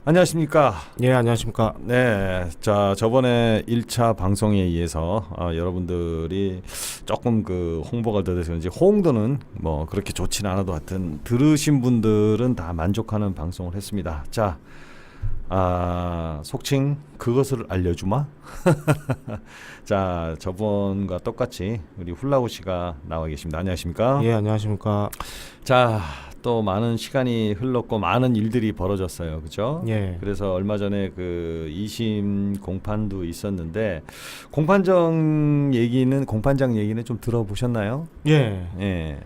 안녕하십니까. 예, 안녕하십니까. 네. 자, 저번에 1차 방송에 의해서 여러분들이 조금 그 홍보가 더 돼서 그런지 호응도는 뭐 그렇게 좋지는 않아도 하여튼 들으신 분들은 다 만족하는 방송을 했습니다. 자, 속칭 그것을 알려주마. 자, 저번과 똑같이 우리 훌라우 씨가 나와 계십니다. 안녕하십니까? 예, 안녕하십니까. 자, 또 많은 시간이 흘렀고 많은 일들이 벌어졌어요. 그죠? 예. 그래서 얼마 전에 그 2심 공판도 있었는데 공판장 얘기는 좀 들어보셨나요? 예. 예.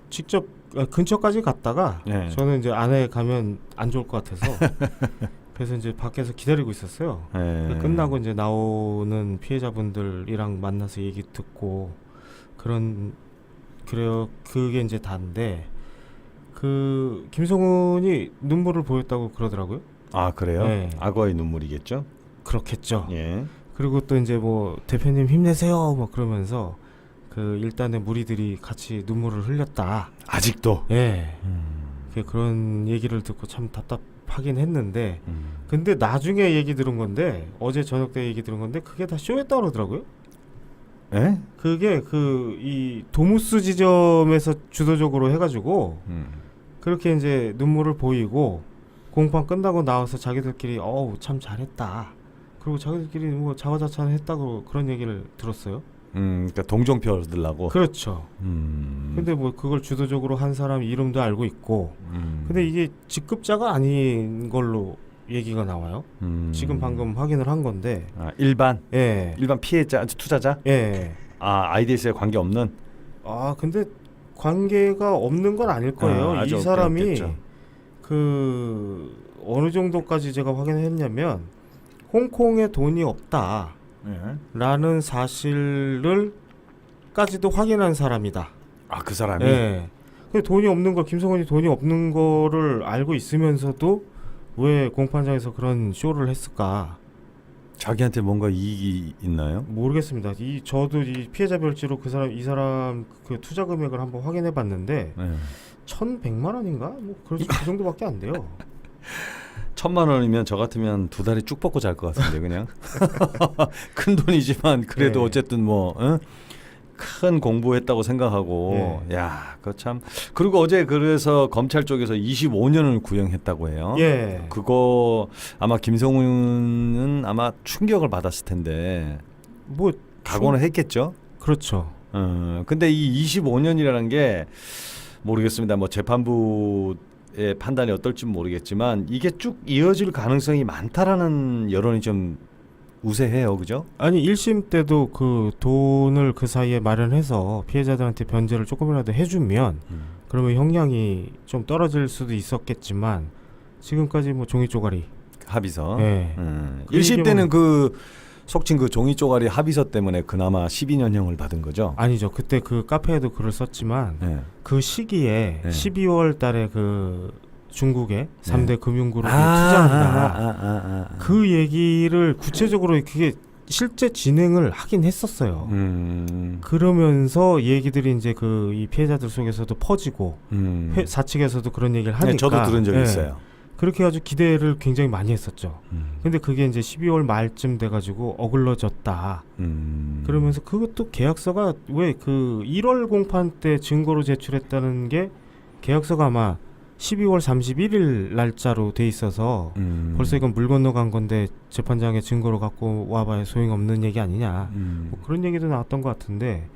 직접 근처까지 갔다가 예. 저는 이제 안에 가면 안 좋을 것 같아서 그래서 이제 밖에서 기다리고 있었어요. 예. 끝나고 이제 나오는 피해자분들이랑 만나서 얘기 듣고 그래요. 그게 이제 다인데 그 김성훈이 눈물을 보였다고 그러더라고요. 아, 그래요? 예. 악어의 눈물이겠죠? 그렇겠죠. 예. 그리고 또 이제 뭐 대표님 힘내세요 뭐 그러면서 그 일단의 무리들이 같이 눈물을 흘렸다. 아직도. 예. 그런 얘기를 듣고 참 답답하긴 했는데 근데 나중에 얘기 들은 건데 어제 저녁 때 얘기 들은 건데 그게 다 쇼였다 그러더라고요. 예? 그게 그 이 도무스 지점에서 주도적으로 해가지고 그렇게 이제 눈물을 보이고 공판 끝나고 나와서 자기들끼리 어우 참 잘했다. 그리고 자기들끼리 뭐 자화자찬했다고 그런 얘기를 들었어요. 그러니까 동정표 얻으려고. 그렇죠. 근데 뭐 그걸 주도적으로 한 사람 이름도 알고 있고 근데 이게 직급자가 아닌 걸로 얘기가 나와요. 지금 방금 확인을 한 건데 일반 예. 일반 피해자, 투자자? 예. IDS에 관계 없는? 근데 관계가 없는 건 아닐 거예요. 아주 이 사람이 없겠죠. 그 어느 정도까지 제가 확인을 했냐면 홍콩에 돈이 없다. 예. 라는 사실을 까지도 확인한 사람이다. 그 사람이? 예. 근데 돈이 없는 거 김성원이 돈이 없는 거를 알고 있으면서도 왜 공판장에서 그런 쇼를 했을까? 자기한테 뭔가 이익이 있나요? 모르겠습니다. 저도 이 피해자 별지로 이 사람 그 투자 금액을 한번 확인해 봤는데 네. 1,100만 원인가? 뭐 그 정도밖에 안 돼요. 1,000만 원이면 저 같으면 두 다리 쭉 뻗고 잘 것 같은데 그냥. 큰 돈이지만 그래도 네. 어쨌든 뭐 큰 공부했다고 생각하고 야, 그거 참. 그리고 어제 그래서 검찰 쪽에서 25년을 구형했다고 해요. 예. 그거 아마 김성훈은 아마 충격을 받았을 텐데 뭐 각오는 했겠죠. 그렇죠. 근데 이 25년이라는 게 모르겠습니다. 뭐 재판부의 판단이 어떨지 모르겠지만 이게 쭉 이어질 가능성이 많다라는 여론이 좀 우세해요, 그죠? 아니 1심 때도 그 돈을 그 사이에 마련해서 피해자들한테 변제를 조금이라도 해주면 그러면 형량이 좀 떨어질 수도 있었겠지만 지금까지 뭐 종이 쪼가리 합의서. 네. 1심 때는 그 속칭 그 종이 쪼가리 합의서 때문에 그나마 12년형을 받은 거죠. 아니죠. 그때 그 카페에도 글을 썼지만 네. 그 시기에 네. 12월 달에 그 중국의 3대 금융그룹이 투자한다. 그 얘기를 구체적으로 그게 실제 진행을 하긴 했었어요. 그러면서 얘기들이 이제 그 이 피해자들 속에서도 퍼지고 사측에서도 그런 얘기를 하니까 네, 저도 들은 적이 있어요. 그렇게 아주 기대를 굉장히 많이 했었죠. 근데 그게 이제 12월 말쯤 돼가지고 어글러졌다. 그러면서 그것도 계약서가 왜 그 1월 공판 때 증거로 제출했다는 게 계약서가 아마 12월 31일 날짜로 돼 있어서 벌써 이건 물 건너간 건데 재판장에 증거로 갖고 와봐야 소용없는 얘기 아니냐. 뭐 그런 얘기도 나왔던 것 같은데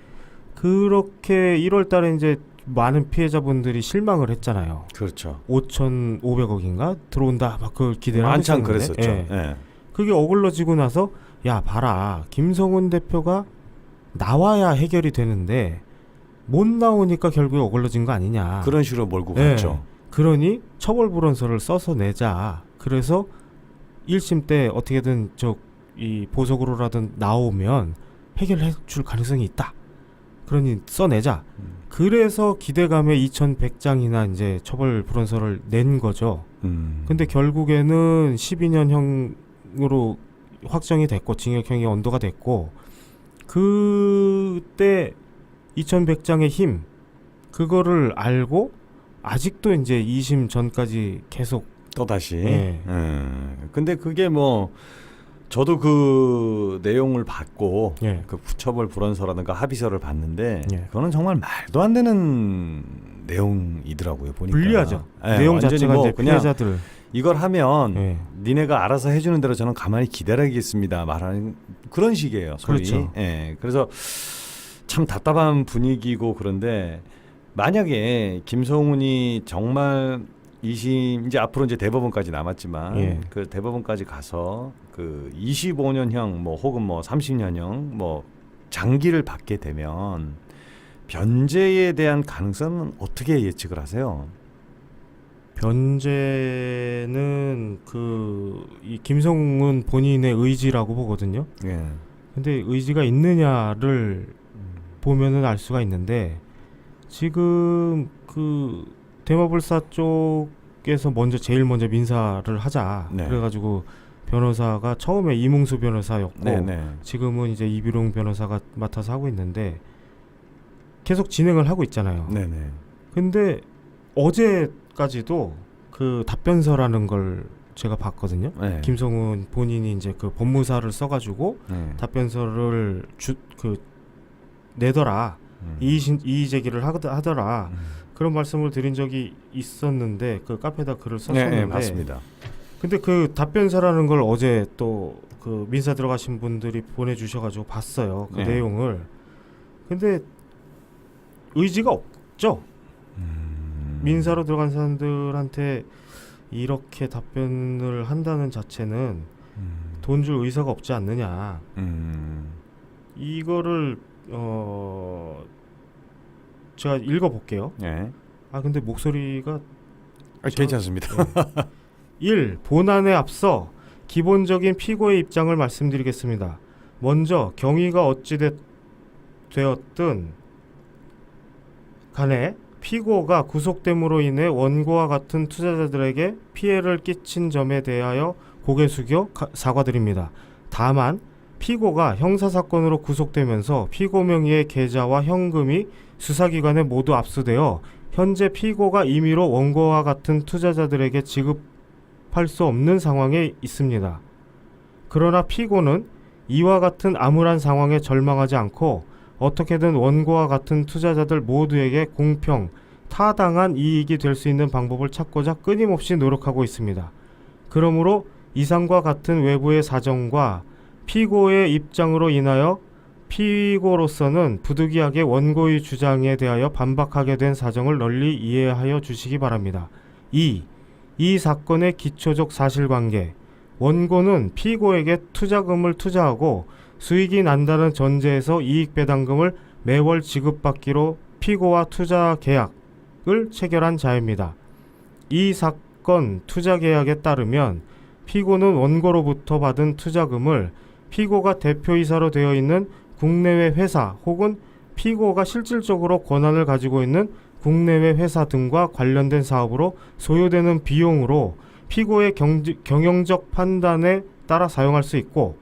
그렇게 1월 달에 이제 많은 피해자분들이 실망을 했잖아요. 그렇죠. 5,500억인가 들어온다 막 그걸 기대를 한참 하고 그랬었죠. 예. 예. 그게 어글러지고 나서 야 봐라 김성훈 대표가 나와야 해결이 되는데 못 나오니까 결국에 어글러진 거 아니냐. 그런 식으로 몰고 예. 갔죠. 그러니 처벌 불원서를 써서 내자. 그래서 1심 때 어떻게든 이 보석으로라든 나오면 해결해 줄 가능성이 있다. 그러니 써내자. 그래서 기대감에 2,100장이나 이제 처벌 불원서를 낸 거죠. 근데 결국에는 12년형으로 확정이 됐고 징역형이 언도가 됐고 그때 2,100장의 힘 그거를 알고 아직도 이제 2심 전까지 계속 또 다시. 예. 근데 그게 뭐 저도 그 내용을 받고 예. 그 처벌 불원서라든가 합의서를 봤는데 예. 그거는 정말 말도 안 되는 내용이더라고요. 보니까 불리하죠. 예, 내용 완전히 자체가 뭐 이제 그냥 피해자들 이걸 하면 예. 니네가 알아서 해주는 대로 저는 가만히 기다리겠습니다 말하는 그런 식이에요. 소리. 그렇죠. 예, 그래서 참 답답한 분위기고 그런데 만약에 김성훈이 정말 2심 이제 앞으로 이제 대법원까지 남았지만 예. 그 대법원까지 가서 그 25년형 뭐 혹은 뭐 30년형 뭐 장기를 받게 되면 변제에 대한 가능성은 어떻게 예측을 하세요? 변제는 이 김성훈 본인의 의지라고 보거든요. 예. 근데 의지가 있느냐를 보면은 알 수가 있는데 지금 그 대마불사 쪽에서 제일 먼저 민사를 하자. 네. 그래가지고 변호사가 처음에 이몽수 변호사였고 네네. 지금은 이제 이비룡 변호사가 맡아서 하고 있는데 계속 진행을 하고 있잖아요. 네네. 근데 어제까지도 그 답변서라는 걸 제가 봤거든요. 네. 김성훈 본인이 이제 그 법무사를 써가지고 네. 답변서를 내더라. 이의 제기를 하더라. 그런 말씀을 드린 적이 있었는데 그 카페에다 글을 썼었는데 네, 맞습니다. 근데 그 답변서라는 걸 어제 또 그 민사 들어가신 분들이 보내주셔가지고 봤어요. 그 네. 내용을. 근데 의지가 없죠. 민사로 들어간 사람들한테 이렇게 답변을 한다는 자체는 돈 줄 의사가 없지 않느냐. 이거를 제가 읽어볼게요. 네. 근데 목소리가 괜찮습니다. 1. 본안에 앞서 기본적인 피고의 입장을 말씀드리겠습니다. 먼저 경위가 되었든 간에 피고가 구속됨으로 인해 원고와 같은 투자자들에게 피해를 끼친 점에 대하여 고개 숙여 사과드립니다. 다만 피고가 형사사건으로 구속되면서 피고 명의의 계좌와 현금이 수사기관에 모두 압수되어 현재 피고가 임의로 원고와 같은 투자자들에게 지급할 수 없는 상황에 있습니다. 그러나 피고는 이와 같은 암울한 상황에 절망하지 않고 어떻게든 원고와 같은 투자자들 모두에게 공평, 타당한 이익이 될 수 있는 방법을 찾고자 끊임없이 노력하고 있습니다. 그러므로 이상과 같은 외부의 사정과 피고의 입장으로 인하여 피고로서는 부득이하게 원고의 주장에 대하여 반박하게 된 사정을 널리 이해하여 주시기 바랍니다. 2. 이 사건의 기초적 사실관계. 원고는 피고에게 투자금을 투자하고 수익이 난다는 전제에서 이익배당금을 매월 지급받기로 피고와 투자 계약을 체결한 자입니다. 이 사건 투자 계약에 따르면 피고는 원고로부터 받은 투자금을 피고가 대표이사로 되어 있는 국내외 회사 혹은 피고가 실질적으로 권한을 가지고 있는 국내외 회사 등과 관련된 사업으로 소요되는 비용으로 피고의 경영적 판단에 따라 사용할 수 있고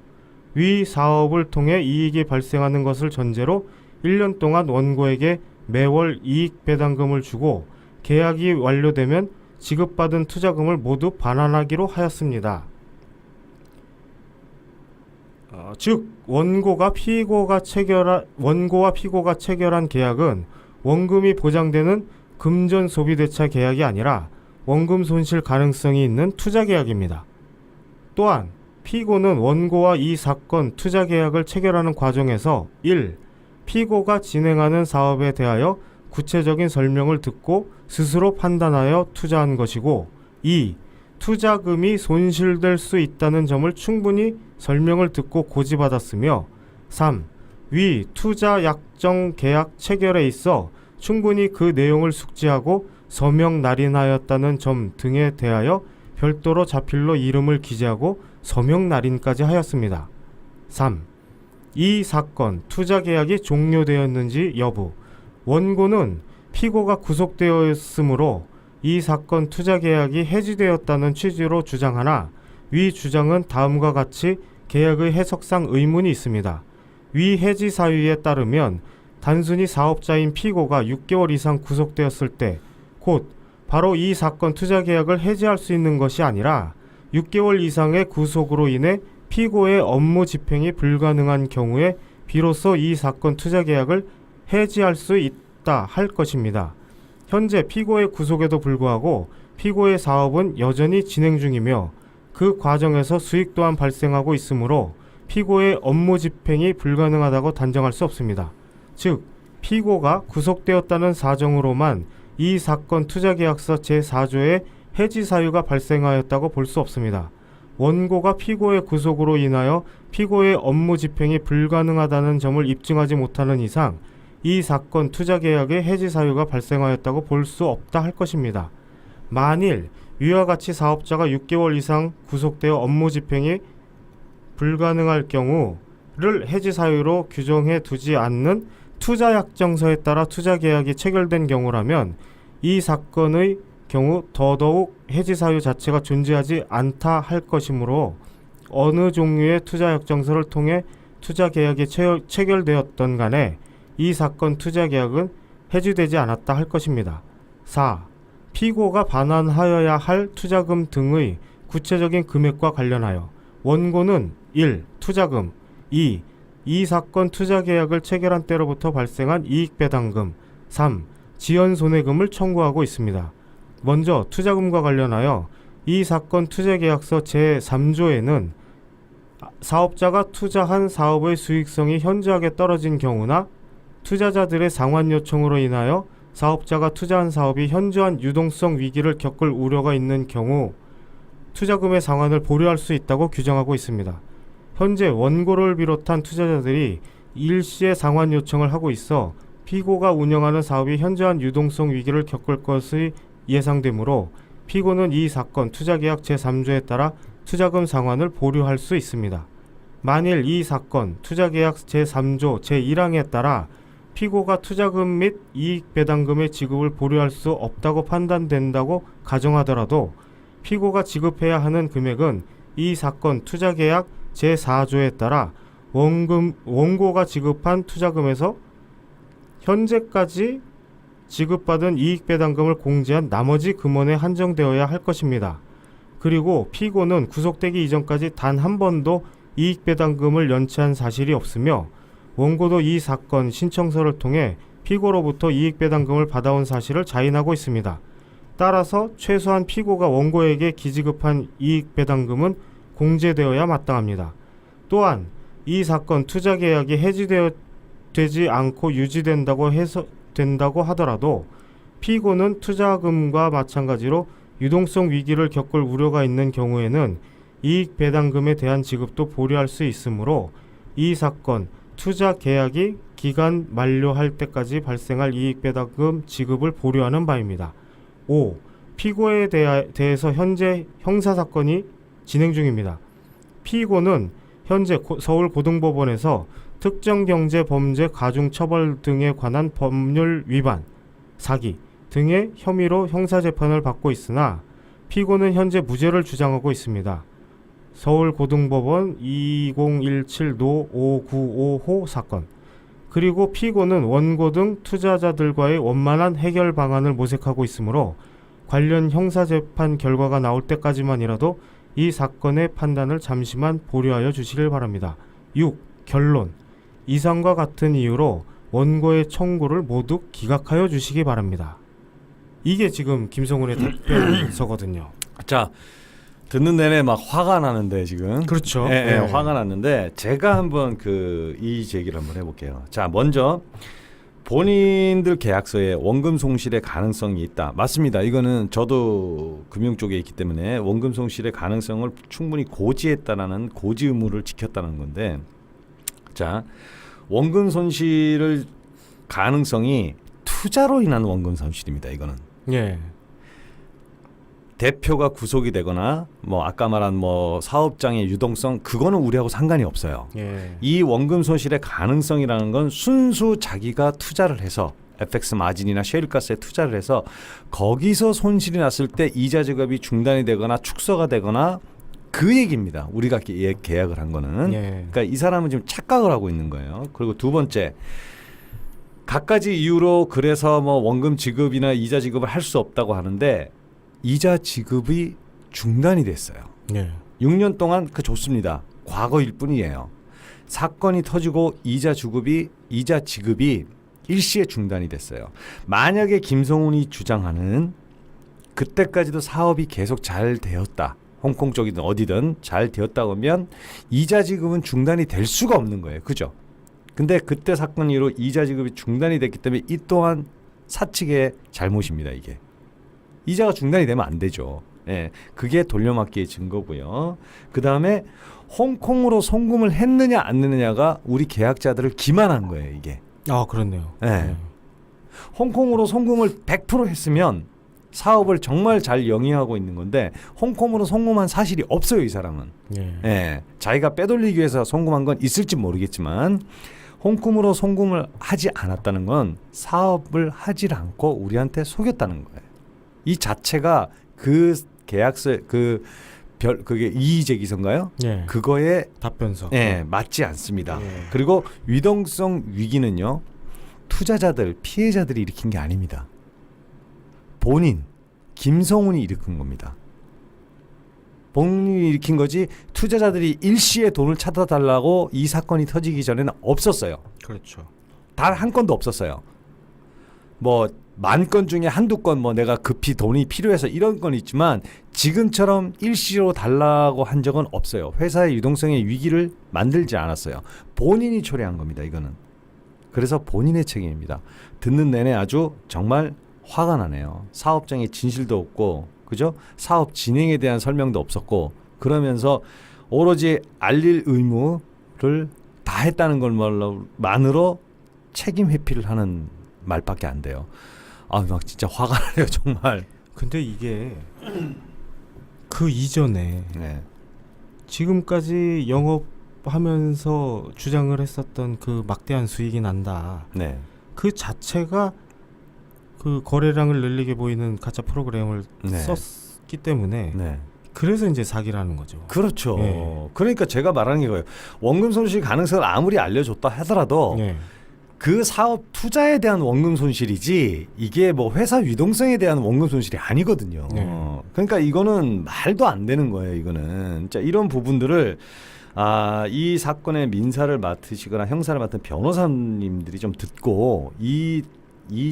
위 사업을 통해 이익이 발생하는 것을 전제로 1년 동안 원고에게 매월 이익 배당금을 주고 계약이 완료되면 지급받은 투자금을 모두 반환하기로 하였습니다. 즉 원고와 피고가 체결한 계약은 원금이 보장되는 금전 소비 대차 계약이 아니라 원금 손실 가능성이 있는 투자 계약입니다. 또한 피고는 원고와 이 사건 투자 계약을 체결하는 과정에서 1. 피고가 진행하는 사업에 대하여 구체적인 설명을 듣고 스스로 판단하여 투자한 것이고 2. 투자금이 손실될 수 있다는 점을 충분히 설명을 듣고 고지받았으며 3. 위 투자 약정 계약 체결에 있어 충분히 그 내용을 숙지하고 서명 날인하였다는 점 등에 대하여 별도로 자필로 이름을 기재하고 서명 날인까지 하였습니다. 3. 이 사건 투자 계약이 종료되었는지 여부. 원고는 피고가 구속되었으므로 이 사건 투자 계약이 해지되었다는 취지로 주장하나 위 주장은 다음과 같이 계약의 해석상 의문이 있습니다. 위 해지 사유에 따르면 단순히 사업자인 피고가 6개월 이상 구속되었을 때 곧 바로 이 사건 투자 계약을 해지할 수 있는 것이 아니라 6개월 이상의 구속으로 인해 피고의 업무 집행이 불가능한 경우에 비로소 이 사건 투자 계약을 해지할 수 있다 할 것입니다. 현재 피고의 구속에도 불구하고 피고의 사업은 여전히 진행 중이며 그 과정에서 수익 또한 발생하고 있으므로 피고의 업무 집행이 불가능하다고 단정할 수 없습니다. 즉, 피고가 구속되었다는 사정으로만 이 사건 투자계약서 제4조의 해지 사유가 발생하였다고 볼 수 없습니다. 원고가 피고의 구속으로 인하여 피고의 업무 집행이 불가능하다는 점을 입증하지 못하는 이상 이 사건 투자계약의 해지 사유가 발생하였다고 볼 수 없다 할 것입니다. 만일 위와 같이 사업자가 6개월 이상 구속되어 업무 집행이 불가능할 경우를 해지 사유로 규정해 두지 않는 투자약정서에 따라 투자계약이 체결된 경우라면 이 사건의 경우 더더욱 해지 사유 자체가 존재하지 않다 할 것이므로 어느 종류의 투자약정서를 통해 투자계약이 체결되었던 간에 이 사건 투자계약은 해지되지 않았다 할 것입니다. 4. 피고가 반환하여야 할 투자금 등의 구체적인 금액과 관련하여 원고는 1. 투자금 2. 이 사건 투자계약을 체결한 때로부터 발생한 이익배당금 3. 지연손해금을 청구하고 있습니다. 먼저 투자금과 관련하여 이 사건 투자계약서 제3조에는 사업자가 투자한 사업의 수익성이 현저하게 떨어진 경우나 투자자들의 상환 요청으로 인하여 사업자가 투자한 사업이 현저한 유동성 위기를 겪을 우려가 있는 경우 투자금의 상환을 보류할 수 있다고 규정하고 있습니다. 현재 원고를 비롯한 투자자들이 일시에 상환 요청을 하고 있어 피고가 운영하는 사업이 현저한 유동성 위기를 겪을 것이 예상되므로 피고는 이 사건 투자계약 제3조에 따라 투자금 상환을 보류할 수 있습니다. 만일 이 사건 투자계약 제3조 제1항에 따라 피고가 투자금 및 이익배당금의 지급을 보류할 수 없다고 판단된다고 가정하더라도 피고가 지급해야 하는 금액은 이 사건 투자계약 제4조에 따라 원고가 지급한 투자금에서 현재까지 지급받은 이익배당금을 공제한 나머지 금원에 한정되어야 할 것입니다. 그리고 피고는 구속되기 이전까지 단 한 번도 이익배당금을 연체한 사실이 없으며 원고도 이 사건 신청서를 통해 피고로부터 이익배당금을 받아온 사실을 자인하고 있습니다. 따라서 최소한 피고가 원고에게 기지급한 이익배당금은 공제되어야 마땅합니다. 또한 이 사건 투자계약이 해지되지 않고 된다고 하더라도 피고는 투자금과 마찬가지로 유동성 위기를 겪을 우려가 있는 경우에는 이익배당금에 대한 지급도 보류할 수 있으므로 이 사건 투자 계약이 기간 만료할 때까지 발생할 이익배당금 지급을 보류하는 바입니다. 5. 피고에 대해서 현재 형사사건이 진행 중입니다. 피고는 현재 서울고등법원에서 특정경제범죄 가중처벌 등에 관한 법률 위반, 사기 등의 혐의로 형사재판을 받고 있으나 피고는 현재 무죄를 주장하고 있습니다. 서울고등법원 2017노 595호 사건. 그리고 피고는 원고 등 투자자들과의 원만한 해결 방안을 모색하고 있으므로 관련 형사재판 결과가 나올 때까지만이라도 이 사건의 판단을 잠시만 보류하여 주시길 바랍니다. 6. 결론. 이상과 같은 이유로 원고의 청구를 모두 기각하여 주시기 바랍니다. 이게 지금 김성훈의 답변서거든요. 자, 듣는 내내 막 화가 나는데 지금. 그렇죠. 예, 화가 났는데 제가 한번 이 얘기를 한번 해볼게요. 자, 먼저 본인들 계약서에 원금 손실의 가능성이 있다. 맞습니다. 이거는 저도 금융 쪽에 있기 때문에 원금 손실의 가능성을 충분히 고지했다라는 고지 의무를 지켰다는 건데, 자, 원금 손실을 가능성이 투자로 인한 원금 손실입니다. 이거는. 예. 대표가 구속이 되거나 뭐 아까 말한 뭐 사업장의 유동성, 그거는 우리하고 상관이 없어요. 예. 이 원금 손실의 가능성이라는 건 순수 자기가 투자를 해서 FX 마진이나 셰일가스에 투자를 해서 거기서 손실이 났을 때 이자 지급이 중단이 되거나 축소가 되거나 그 얘기입니다. 우리가 계약을 한 거는. 예. 그러니까 이 사람은 지금 착각을 하고 있는 거예요. 그리고 두 번째, 갖가지 이유로 그래서 뭐 원금 지급이나 이자 지급을 할 수 없다고 하는데 이자 지급이 중단이 됐어요. 네. 6년 동안 그 좋습니다. 과거일 뿐이에요. 사건이 터지고 이자 지급이 일시에 중단이 됐어요. 만약에 김성훈이 주장하는 그때까지도 사업이 계속 잘 되었다. 홍콩 쪽이든 어디든 잘 되었다고 하면 이자 지급은 중단이 될 수가 없는 거예요. 그죠? 근데 그때 사건 이후로 이자 지급이 중단이 됐기 때문에 이 또한 사측의 잘못입니다. 이게. 이자가 중단이 되면 안 되죠. 예, 그게 돌려막기의 증거고요. 그 다음에 홍콩으로 송금을 했느냐 안 했느냐가 우리 계약자들을 기만한 거예요. 이게. 아, 그렇네요. 예. 네. 홍콩으로 송금을 100% 했으면 사업을 정말 잘 영위하고 있는 건데 홍콩으로 송금한 사실이 없어요. 이 사람은. 네. 예, 자기가 빼돌리기 위해서 송금한 건 있을지 모르겠지만 홍콩으로 송금을 하지 않았다는 건 사업을 하지 않고 우리한테 속였다는 거예요. 이 자체가 그 계약서 그게 이의제기서인가요? 네. 그거에 답변서. 맞지 않습니다. 예. 그리고 유동성 위기는요, 투자자들, 피해자들이 일으킨 게 아닙니다. 본인 김성훈이 일으킨 겁니다. 본인이 일으킨 거지 투자자들이 일시에 돈을 찾아달라고 이 사건이 터지기 전에는 없었어요. 그렇죠. 단 한 건도 없었어요. 뭐 10,000건 중에 한두 건 뭐 내가 급히 돈이 필요해서 이런 건 있지만 지금처럼 일시로 달라고 한 적은 없어요. 회사의 유동성의 위기를 만들지 않았어요. 본인이 초래한 겁니다. 이거는. 그래서 본인의 책임입니다. 듣는 내내 아주 정말 화가 나네요. 사업장에 진실도 없고, 그죠? 사업 진행에 대한 설명도 없었고, 그러면서 오로지 알릴 의무를 다 했다는 것만으로 책임 회피를 하는 말밖에 안 돼요. 아, 막 진짜 화가 나요, 정말. 근데 이게 그 이전에 네. 지금까지 영업하면서 주장을 했었던 그 막대한 수익이 난다. 네. 그 자체가 그 거래량을 늘리게 보이는 가짜 프로그램을 네. 썼기 때문에 네. 그래서 이제 사기라는 거죠. 그렇죠. 네. 그러니까 제가 말하는 게 이거예요. 원금 손실 가능성을 아무리 알려줬다 하더라도 네. 그 사업 투자에 대한 원금 손실이지 이게 뭐 회사 유동성에 대한 원금 손실이 아니거든요. 네. 그러니까 이거는 말도 안 되는 거예요. 이거는 자, 이런 부분들을 이 사건의 민사를 맡으시거나 형사를 맡은 변호사님들이 좀 듣고 이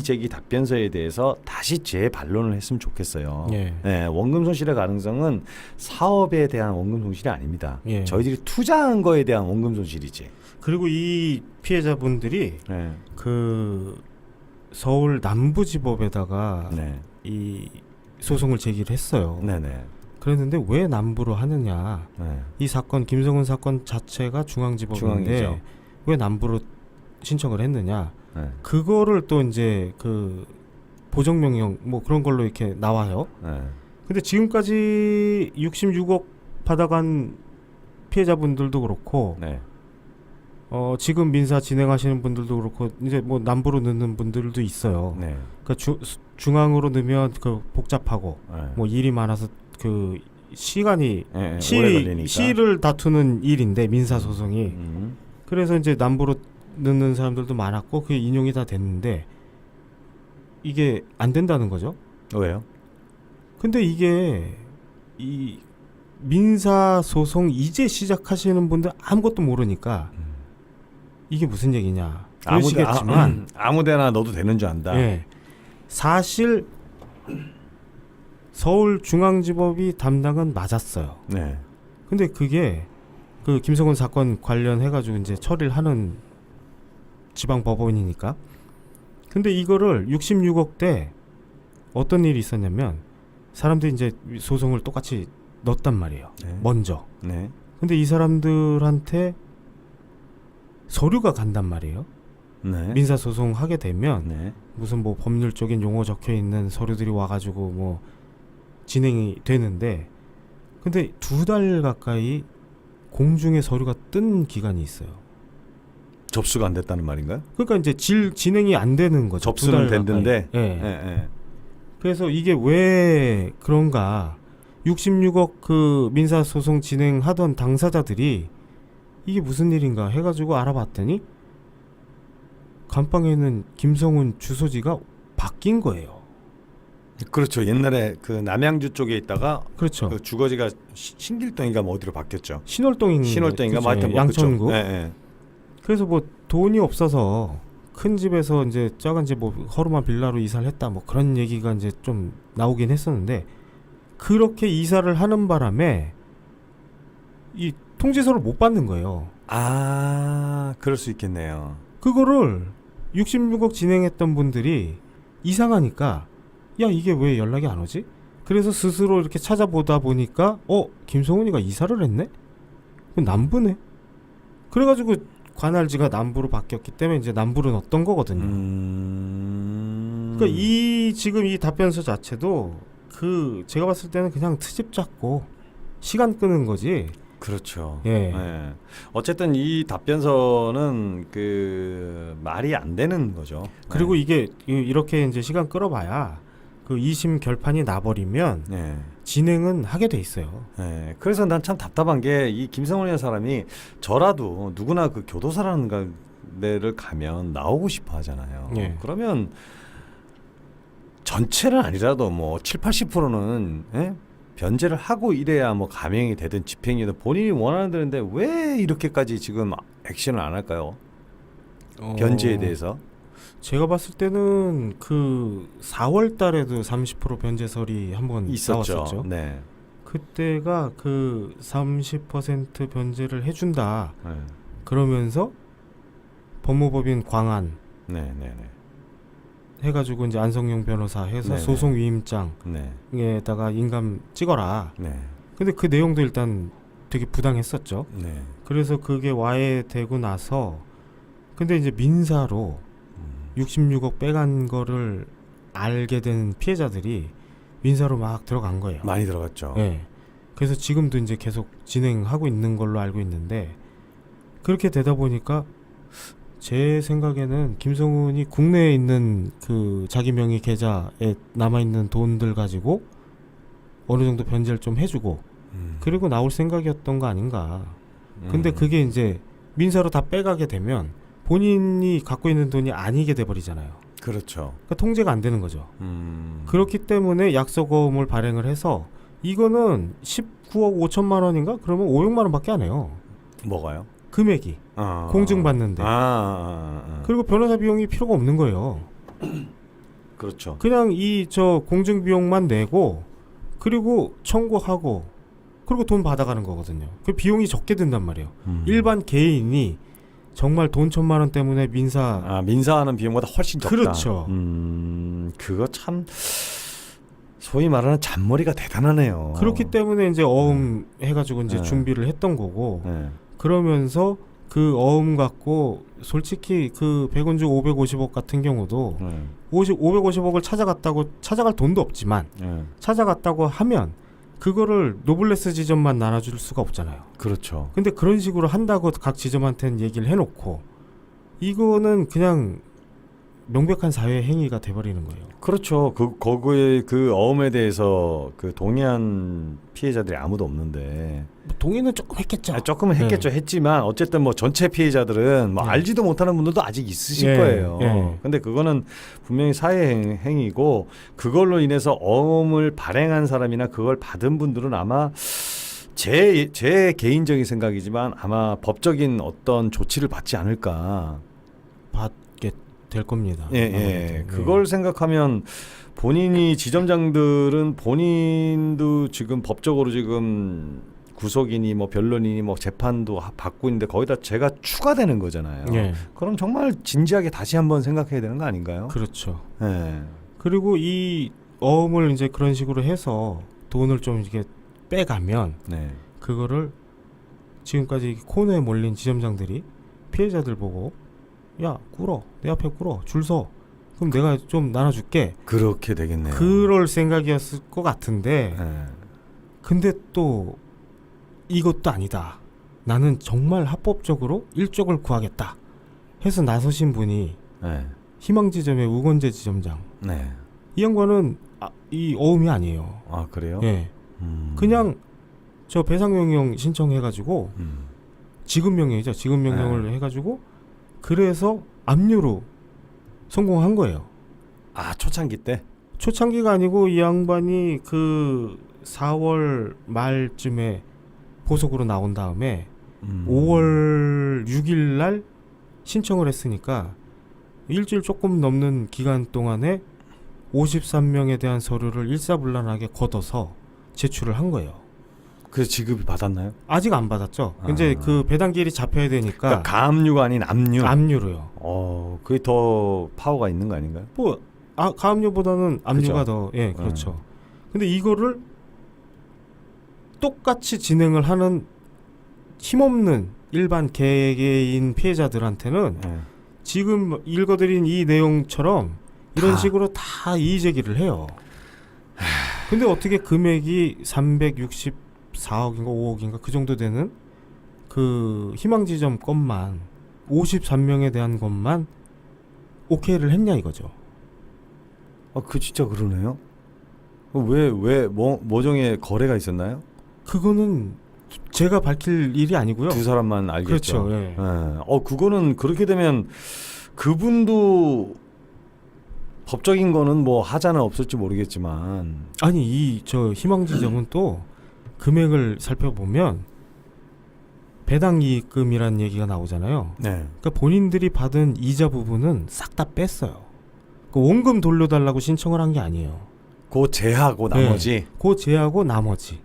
제기 답변서에 대해서 다시 재반론을 했으면 좋겠어요. 예. 네, 원금 손실의 가능성은 사업에 대한 원금 손실이 아닙니다. 예. 저희들이 투자한 거에 대한 원금 손실이지. 그리고 이 피해자분들이 네. 그 서울 남부지법에다가 네. 이 소송을 제기를 했어요. 네네. 그랬는데 왜 남부로 하느냐? 네. 이 사건 김성훈 사건 자체가 중앙지법인데 중앙이죠. 왜 남부로 신청을 했느냐? 네. 그거를 또 이제 그 보정명령 뭐 그런 걸로 이렇게 나와요. 네. 근데 지금까지 66억 받아간 피해자분들도 그렇고 네. 지금 민사 진행하시는 분들도 그렇고 이제 뭐 남부로 넣는 분들도 있어요. 네. 그러니까 중앙으로 넣으면 그 복잡하고 네. 뭐 일이 많아서 그 시간이 네, 오래 걸리니까. 시를 다투는 일인데 민사 소송이 그래서 이제 남부로 넣는 사람들도 많았고 그게 인용이 다 됐는데 이게 안 된다는 거죠. 왜요? 근데 이게 이 민사 소송 이제 시작하시는 분들 아무것도 모르니까 이게 무슨 얘기냐 그러시겠지만 아무데나 넣어도 되는 줄 안다. 예, 사실 서울중앙지법이 담당은 맞았어요. 네. 근데 그게 그 김성훈 사건 관련해가지고 이제 처리를 하는 지방법원이니까. 근데 이거를 66억대 어떤 일이 있었냐면 사람들이 이제 소송을 똑같이 넣었단 말이에요. 네. 먼저. 네. 근데 이 사람들한테 서류가 간단 말이에요. 네. 민사소송 하게 되면 네. 무슨 뭐 법률적인 용어 적혀 있는 서류들이 와가지고 뭐 진행이 되는데 근데 2달 가까이 공중에 서류가 뜬 기간이 있어요. 접수가 안 됐다는 말인가요? 그러니까 이제 진행이 안 되는 거죠. 접수는 2달 가까이. 됐는데. 예. 예. 그래서 이게 왜 그런가? 66억 그 민사 소송 진행하던 당사자들이 이게 무슨 일인가 해가지고 알아봤더니 감방에 있는 김성훈 주소지가 바뀐 거예요. 그렇죠. 옛날에 그 남양주 쪽에 있다가 그렇죠. 그 주거지가 신길동인가 뭐 어디로 바뀌었죠. 신월동인가 뭐 하여튼 뭐 양천구. 그쪽. 예, 예. 그래서 뭐 돈이 없어서 큰 집에서 이제 작은 집 뭐 허름한 빌라로 이사를 했다 뭐 그런 얘기가 이제 좀 나오긴 했었는데 그렇게 이사를 하는 바람에 이 통지서를 못 받는 거예요. 아, 그럴 수 있겠네요. 그거를 66억 진행했던 분들이 이상하니까 야 이게 왜 연락이 안 오지? 그래서 스스로 이렇게 찾아보다 보니까 김성훈이가 이사를 했네? 그럼 남부네? 그래가지고 관할지가 남부로 바뀌었기 때문에 이제 남부로 넣었던 거거든요. 그러니까 지금 이 답변서 자체도 그 제가 봤을 때는 그냥 트집 잡고 시간 끄는 거지. 그렇죠. 예. 예. 어쨌든 이 답변서는 그 말이 안 되는 거죠. 그리고 예. 이게 이렇게 이제 시간 끌어봐야 그 2심 결판이 나버리면 예. 진행은 하게 돼 있어요. 예. 그래서 난 참 답답한 게 이 김성훈이라는 사람이 저라도 누구나 그 교도소라는 데를 가면 나오고 싶어 하잖아요. 예. 그러면 전체는 아니라도 뭐 7, 80%는 예? 변제를 하고 이래야 뭐 감형이 되든 집행이든 본인이 원하는 데인데 왜 이렇게까지 지금 액션을 안 할까요? 변제에 대해서. 제가 봤을 때는 그 4월 달에도 30% 변제설이 한번 있었죠. 나왔었죠. 네. 그때가 그 30% 변제를 해준다. 네. 그러면서 법무법인 광안 네, 네, 네. 해가지고 이제 안성용 변호사 해서 네네. 소송 위임장에다가 네. 인감 찍어라. 네. 근데 그 내용도 일단 되게 부당했었죠. 네. 그래서 그게 와해되고 나서 근데 이제 민사로 66억 빼간 거를 알게 된 피해자들이 민사로 막 들어간 거예요. 많이 들어갔죠. 네. 그래서 지금도 이제 계속 진행하고 있는 걸로 알고 있는데 그렇게 되다 보니까 제 생각에는 김성훈이 국내에 있는 그 자기 명의 계좌에 남아 있는 돈들 가지고 어느 정도 변제를 좀 해주고 그리고 나올 생각이었던 거 아닌가. 근데 그게 이제 민사로 다 빼가게 되면 본인이 갖고 있는 돈이 아니게 돼버리잖아요. 그렇죠. 그러니까 통제가 안 되는 거죠. 그렇기 때문에 약속어음을 발행을 해서 이거는 19억 5천만 원인가? 그러면 500만 원밖에 안 해요. 뭐가요? 금액이 공증받는데. 그리고 변호사 비용이 필요가 없는 거예요. 그렇죠. 그냥 이 저 공증 비용만 내고 그리고 청구하고 그리고 돈 받아가는 거거든요. 그 비용이 적게 든단 말이에요. 일반 개인이 정말 돈 1,000만 원 때문에 민사하는 비용보다 훨씬 적다. 그렇죠. 그거 참 소위 말하는 잔머리가 대단하네요. 그렇기 때문에 이제 어음 해가지고 이제 네. 준비를 했던 거고 네. 그러면서 그 어음 갖고 솔직히 그 백운주 550억 같은 경우도 550억을 찾아갈 돈도 없지만 찾아갔다고 하면 그거를 노블레스 지점만 나눠줄 수가 없잖아요. 그렇죠. 근데 그런 식으로 한다고 각 지점한테는 얘기를 해놓고 이거는 그냥 명백한 사회 행위가 돼버리는 거예요. 그렇죠. 거기에 그 어음에 대해서 그 동의한 피해자들이 아무도 없는데 동의는 조금 했겠죠. 조금은 했겠죠. 네. 했지만 어쨌든 뭐 전체 피해자들은 뭐 네. 알지도 못하는 분들도 아직 있으실 네. 거예요. 네. 근데 그거는 분명히 사회 행위고 그걸로 인해서 어음을 발행한 사람이나 그걸 받은 분들은 아마 제 개인적인 생각이지만 아마 법적인 어떤 조치를 받지 않을까. 받게 될 겁니다. 예. 그걸 생각하면 본인이 지점장들은 본인도 지금 법적으로 지금 구속이니 뭐 변론이니 뭐 재판도 받고 있는데 거기다 제가 추가되는 거잖아요. 예. 그럼 정말 진지하게 다시 한번 생각해야 되는 거 아닌가요? 그렇죠. 예. 그리고 이 어음을 이제 그런 식으로 해서 돈을 좀 이렇게 빼가면 네. 그거를 지금까지 코너에 몰린 지점장들이 피해자들 보고 야 꿇어 내 앞에 꿇어 줄 서 그럼 내가 좀 나눠줄게 그렇게 되겠네요. 그럴 생각이었을 것 같은데 예. 근데 또 이것도 아니다 나는 정말 합법적으로 일족을 구하겠다 해서 나서신 분이 네. 희망지점의 우건재 지점장 네. 이 양반은 이 어음이 아니에요. 아 그래요? 예. 그냥 저 배상명령 신청해가지고 지급명령이죠. 지급명령을 해가지고 그래서 압류로 성공한 거예요. 아, 초창기 때? 초창기가 아니고 이 양반이 그 4월 말쯤에 보석으로 나온 다음에 5월 6일 날 신청을 했으니까 일주일 조금 넘는 기간 동안에 53명에 대한 서류를 일사불란하게 걷어서 제출을 한 거예요. 그래서 지급이 받았나요? 아직 안 받았죠. 이제 그 배당기일이 잡혀야 되니까. 그러니까 가압류가 아닌 압류. 압류로요. 그게 더 파워가 있는 거 아닌가요? 뭐 가압류보다는 압류가 그죠. 더 그렇죠. 근데 이거를 똑같이 진행을 하는 힘없는 일반 개개인 피해자들한테는 지금 읽어드린 이 내용처럼 이런 식으로 다 이의 제기를 해요. 근데 어떻게 금액이 364억인가 5억인가 그 정도 되는 그 희망지점 것만 53명에 대한 것만 오케이를 했냐 이거죠. 그 진짜 그러네요. 왜 모종의 거래가 있었나요? 그거는 제가 밝힐 일이 아니고요. 두 사람만 알겠죠. 그렇죠. 예. 그거는 그렇게 되면 그분도 법적인 거는 뭐 하자는 없을지 모르겠지만 아니 이 저 희망지점은 또 금액을 살펴보면 배당이익금이라는 얘기가 나오잖아요. 네. 그러니까 본인들이 받은 이자 부분은 싹 다 뺐어요. 그 원금 돌려달라고 신청을 한 게 아니에요. 그 제하고 나머지. 그 제하고 나머지.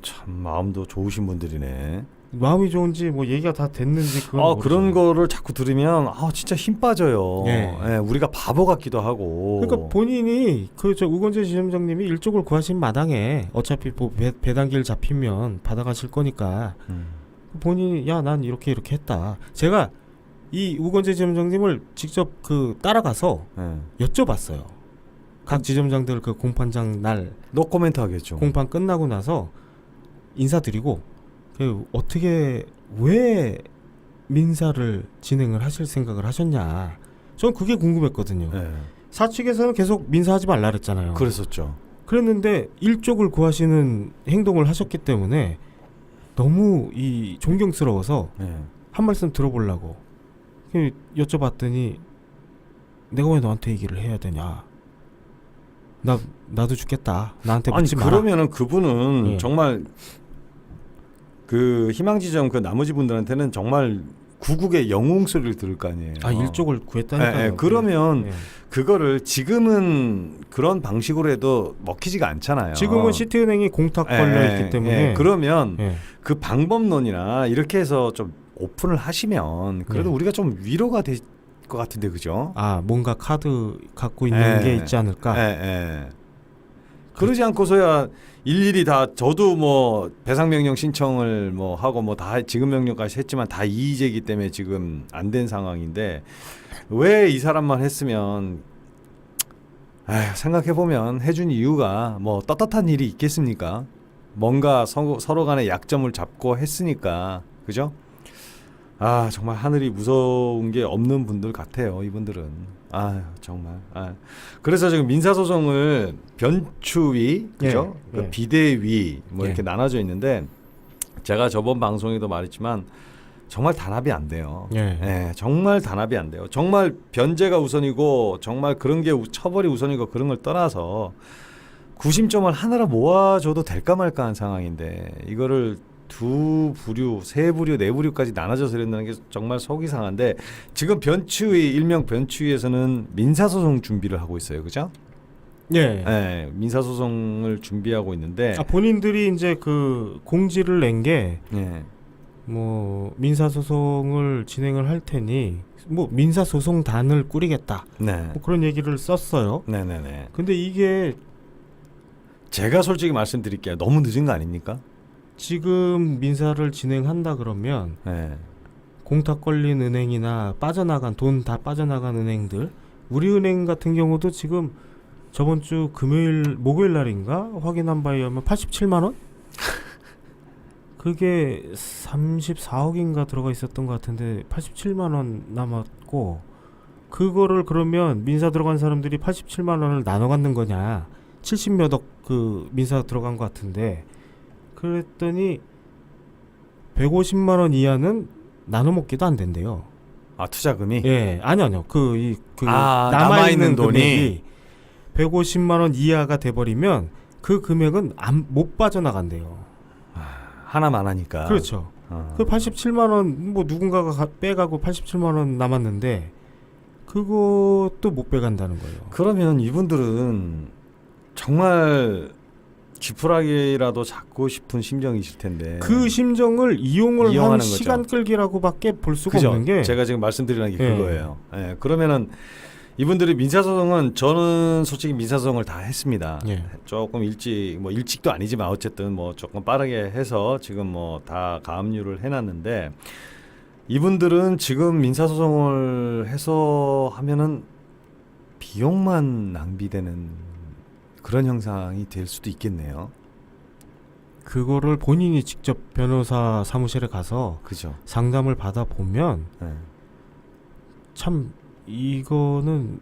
참 마음도 좋으신 분들이네. 마음이 좋은지 뭐 얘기가 다 됐는지 그런 거를 자꾸 들으면 진짜 힘 빠져요. 네. 우리가 바보 같기도 하고. 그러니까 본인이 그 저 우건재 지점장님이 일족을 구하신 마당에 어차피 뭐 배당기일 잡히면 받아가실 거니까 본인이 야 난 이렇게 했다. 제가 이 우건재 지점장님을 직접 그 따라가서 여쭤봤어요. 각 지점장들 그 공판장 날 노코멘트 하겠죠. 공판 끝나고 나서 인사드리고 그 어떻게 왜 민사를 진행을 하실 생각을 하셨냐. 전 그게 궁금했거든요. 사측에서는 계속 민사하지 말라 그랬잖아요. 그랬었죠. 그랬는데 일족을 구하시는 행동을 하셨기 때문에 너무 이 존경스러워서 한 말씀 들어보려고 여쭤봤더니 내가 왜 너한테 얘기를 해야 되냐. 나도 죽겠다. 나한테 묻지 마라. 그러면은 그분은 정말 그 희망지점 그 나머지 분들한테는 정말 구국의 영웅 소리를 들을 거 아니에요. 일족을 구했다니까요. 그러면 그거를 지금은 그런 방식으로 해도 먹히지가 않잖아요. 지금은 시티은행이 공탁 걸려 있기 때문에. 그러면 그 방법론이나 이렇게 해서 좀 오픈을 하시면 그래도 우리가 좀 위로가 될 것 같은데, 그죠? 뭔가 카드 갖고 있는 게 있지 않을까? 그러지 않고서야 일일이 다 저도 뭐 배상명령 신청을 뭐 하고 뭐 다 지급명령까지 했지만 다 이의제기 때문에 지금 안 된 상황인데 왜 이 사람만 했으면 생각해 보면 해준 이유가 뭐 떳떳한 일이 있겠습니까? 뭔가 서로 간의 약점을 잡고 했으니까, 그죠? 정말 하늘이 무서운 게 없는 분들 같아요, 이분들은. 정말. 그래서 지금 민사소송을 변추위, 그죠? 그 비대위, 뭐 이렇게 나눠져 있는데, 제가 저번 방송에도 말했지만, 정말 단합이 안 돼요. 정말 단합이 안 돼요. 정말 변제가 우선이고, 정말 그런 게 처벌이 우선이고, 그런 걸 떠나서, 구심점을 하나로 모아줘도 될까 말까 한 상황인데, 이거를 두 부류, 세 부류, 네 부류까지 나눠져서 이런다는 게 정말 속이 상한데 지금 변추위, 일명 변추위에서는 민사소송 준비를 하고 있어요, 그죠? 민사소송을 준비하고 있는데 본인들이 이제 그 공지를 낸 게 뭐 민사소송을 진행을 할 테니 뭐 민사소송단을 꾸리겠다. 뭐 그런 얘기를 썼어요. 근데 이게 제가 솔직히 말씀드릴게요. 너무 늦은 거 아닙니까? 지금 민사를 진행한다 그러면 공탁 걸린 은행이나 돈 다 빠져나간 은행들, 우리은행 같은 경우도 지금 저번 주 목요일 날인가 확인한 바에 의하면 87만 원? 그게 34억인가 들어가 있었던 것 같은데 87만 원 남았고, 그거를 그러면 민사 들어간 사람들이 87만 원을 나눠 갖는 거냐? 70몇 억 그 민사 들어간 것 같은데, 그랬더니 150만 원 이하는 나눠 먹기도 안 된대요. 아, 투자금이? 예, 아니요. 남아있는 돈이? 금액이 150만 원 이하가 돼버리면 그 금액은 못 빠져나간대요. 하나만 하니까. 그렇죠. 그 87만 원 뭐 누군가가 빼가고 87만 원 남았는데 그것도 못 빼간다는 거예요. 그러면 이분들은 정말 지푸라기라도 잡고 싶은 심정이실 텐데. 그 심정을 이용을 이용하는 한 거죠. 시간 끌기라고밖에 볼 수가 그죠? 없는 게 제가 지금 말씀드리는 게 예. 그거예요. 예, 그러면은 이분들이 민사소송은 저는 솔직히 민사소송을 다 했습니다. 예. 조금 일찍 뭐 일찍도 아니지만 어쨌든 뭐 조금 빠르게 해서 지금 뭐 다 가압류를 해놨는데 이분들은 지금 민사소송을 해서 하면은 비용만 낭비되는 그런 형상이 될 수도 있겠네요. 그거를 본인이 직접 변호사 사무실에 가서 그죠? 상담을 받아 보면 예. 참 이거는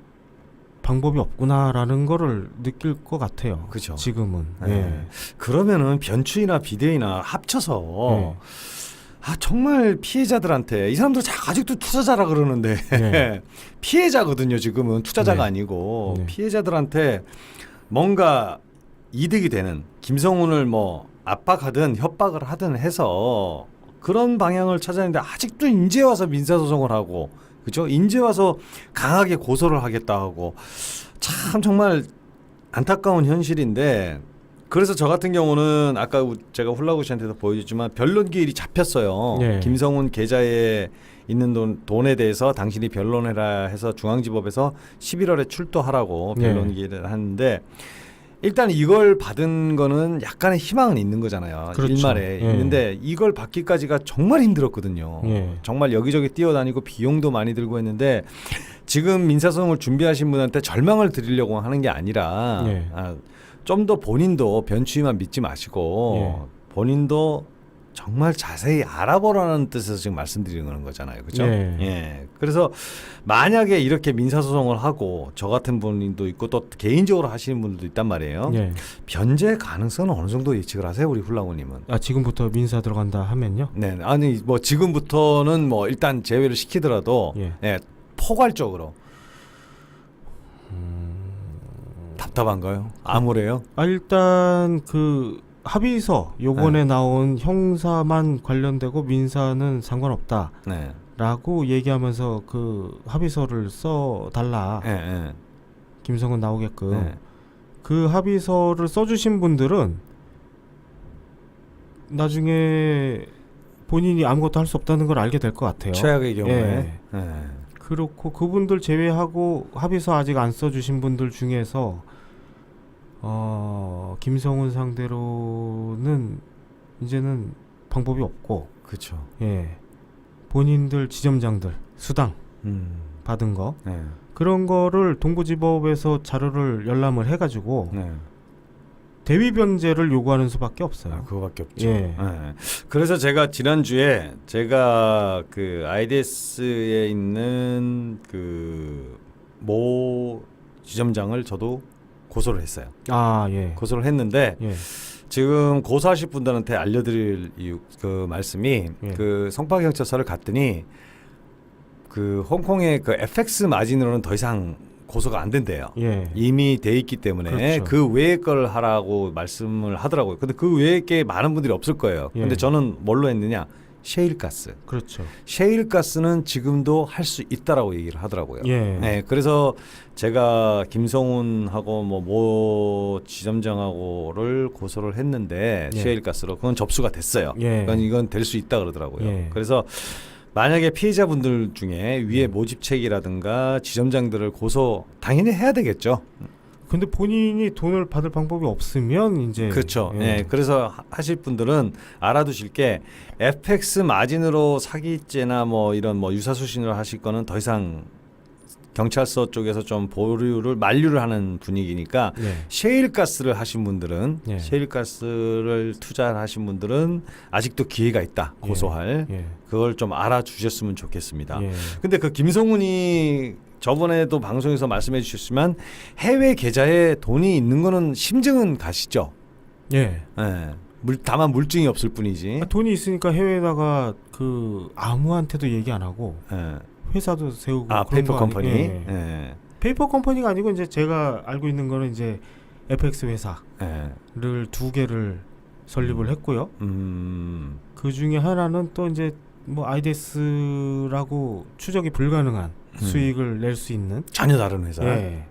방법이 없구나라는 거를 느낄 것 같아요. 그죠? 지금은. 예. 예. 그러면은 변추이나 비대위나 합쳐서 예. 정말 피해자들한테 이 사람들 아직도 투자자라 그러는데 네. 피해자거든요. 지금은 투자자가 네. 아니고 네. 피해자들한테 뭔가 이득이 되는 김성훈을 뭐 압박하든 협박을 하든 해서 그런 방향을 찾아내는데 아직도 인제 와서 민사소송을 하고 그죠? 인제 와서 강하게 고소를 하겠다 하고 참 정말 안타까운 현실인데 그래서 저 같은 경우는 아까 제가 훌라구 씨한테도 보여줬지만 변론 기일이 잡혔어요. 네. 김성훈 계좌에 있는 돈에 대해서 당신이 변론해라 해서 중앙지법에서 11월에 출두하라고 변론 네. 기일을 하는데 일단 이걸 받은 거는 약간의 희망은 있는 거잖아요. 그렇죠. 일말에 예. 있는데 이걸 받기까지가 정말 힘들었거든요. 예. 정말 여기저기 뛰어다니고 비용도 많이 들고 했는데 지금 민사소송을 준비하신 분한테 절망을 드리려고 하는 게 아니라 예. 좀 더 본인도 변추위만 믿지 마시고 본인도 정말 자세히 알아보라는 뜻에서 지금 말씀드리는 거잖아요. 그죠? 예. 예. 그래서 만약에 이렇게 민사소송을 하고 저 같은 분도 있고 또 개인적으로 하시는 분들도 있단 말이에요. 예. 변제 가능성은 어느 정도 예측을 하세요? 우리 훌라구님은. 지금부터 민사 들어간다 하면요? 네. 아니 뭐 지금부터는 뭐 일단 제외를 시키더라도 예. 포괄적으로. 답답한가요? 암울해요? 일단 그 합의서 요번에 나온 형사만 관련되고 민사는 상관없다. 네. 라고 얘기하면서 그 합의서를 써 달라. 예. 김성은 나오게끔. 네. 그 합의서를 써주신 분들은 나중에 본인이 아무것도 할 수 없다는 걸 알게 될 것 같아요. 최악의 경우에. 예. 예. 그렇고 그분들 제외하고 합의서 아직 안 써주신 분들 중에서 김성훈 상대로는 이제는 방법이 없고, 그렇죠. 예, 본인들 지점장들 수당 받은 거 네. 그런 거를 동부지법에서 자료를 열람을 해가지고 네. 대위 변제를 요구하는 수밖에 없어요. 그거밖에 없죠. 예. 네. 그래서 제가 지난주에 제가 그 IDS에 있는 그 모 지점장을 저도 고소를 했어요. 예. 고소를 했는데 예. 지금 고소하실 분들한테 알려드릴 그 말씀이 예. 그 성파경찰서를 갔더니 그 홍콩의 그 FX 마진으로는 더 이상 고소가 안 된대요. 예. 이미 돼 있기 때문에 그렇죠. 그 외의 걸 하라고 말씀을 하더라고요. 근데 그 외의 게 많은 분들이 없을 거예요. 예. 근데 저는 뭘로 했느냐? 셰일가스. 그렇죠. 셰일가스는 지금도 할 수 있다라고 얘기를 하더라고요. 예. 네, 그래서 제가 김성훈하고 모 지점장하고를 고소를 했는데 예. 셰일가스로 그건 접수가 됐어요. 예. 이건 될 수 있다 그러더라고요. 예. 그래서 만약에 피해자분들 중에 위에 모집책이라든가 지점장들을 고소 당연히 해야 되겠죠. 근데 본인이 돈을 받을 방법이 없으면 이제 그렇죠. 예. 네, 그래서 하실 분들은 알아두실 게 FX 마진으로 사기죄나 뭐 이런 뭐 유사수신으로 하실 거는 더 이상 경찰서 쪽에서 좀 만류를 하는 분위기니까 예. 셰일가스를 하신 분들은 예. 셰일가스를 투자하신 분들은 아직도 기회가 있다 고소할 예. 그걸 좀 알아주셨으면 좋겠습니다. 예. 근데 그 김성훈이 저번에도 방송에서 말씀해 주셨지만 해외 계좌에 돈이 있는 거는 심증은 가시죠. 예. 예. 다만 물증이 없을 뿐이지. 돈이 있으니까 해외에다가 그 아무한테도 얘기 안 하고 예. 회사도 세우고 그런 페이퍼 거 컴퍼니. 예. 예. 페이퍼 컴퍼니가 아니고 이제 제가 알고 있는 거는 이제 FX 회사를 예. 2개를 설립을 했고요. 그 중에 하나는 또 이제 뭐 아이데스라고 추적이 불가능한 수익을 낼 수 있는 전혀 다른 회사. 예.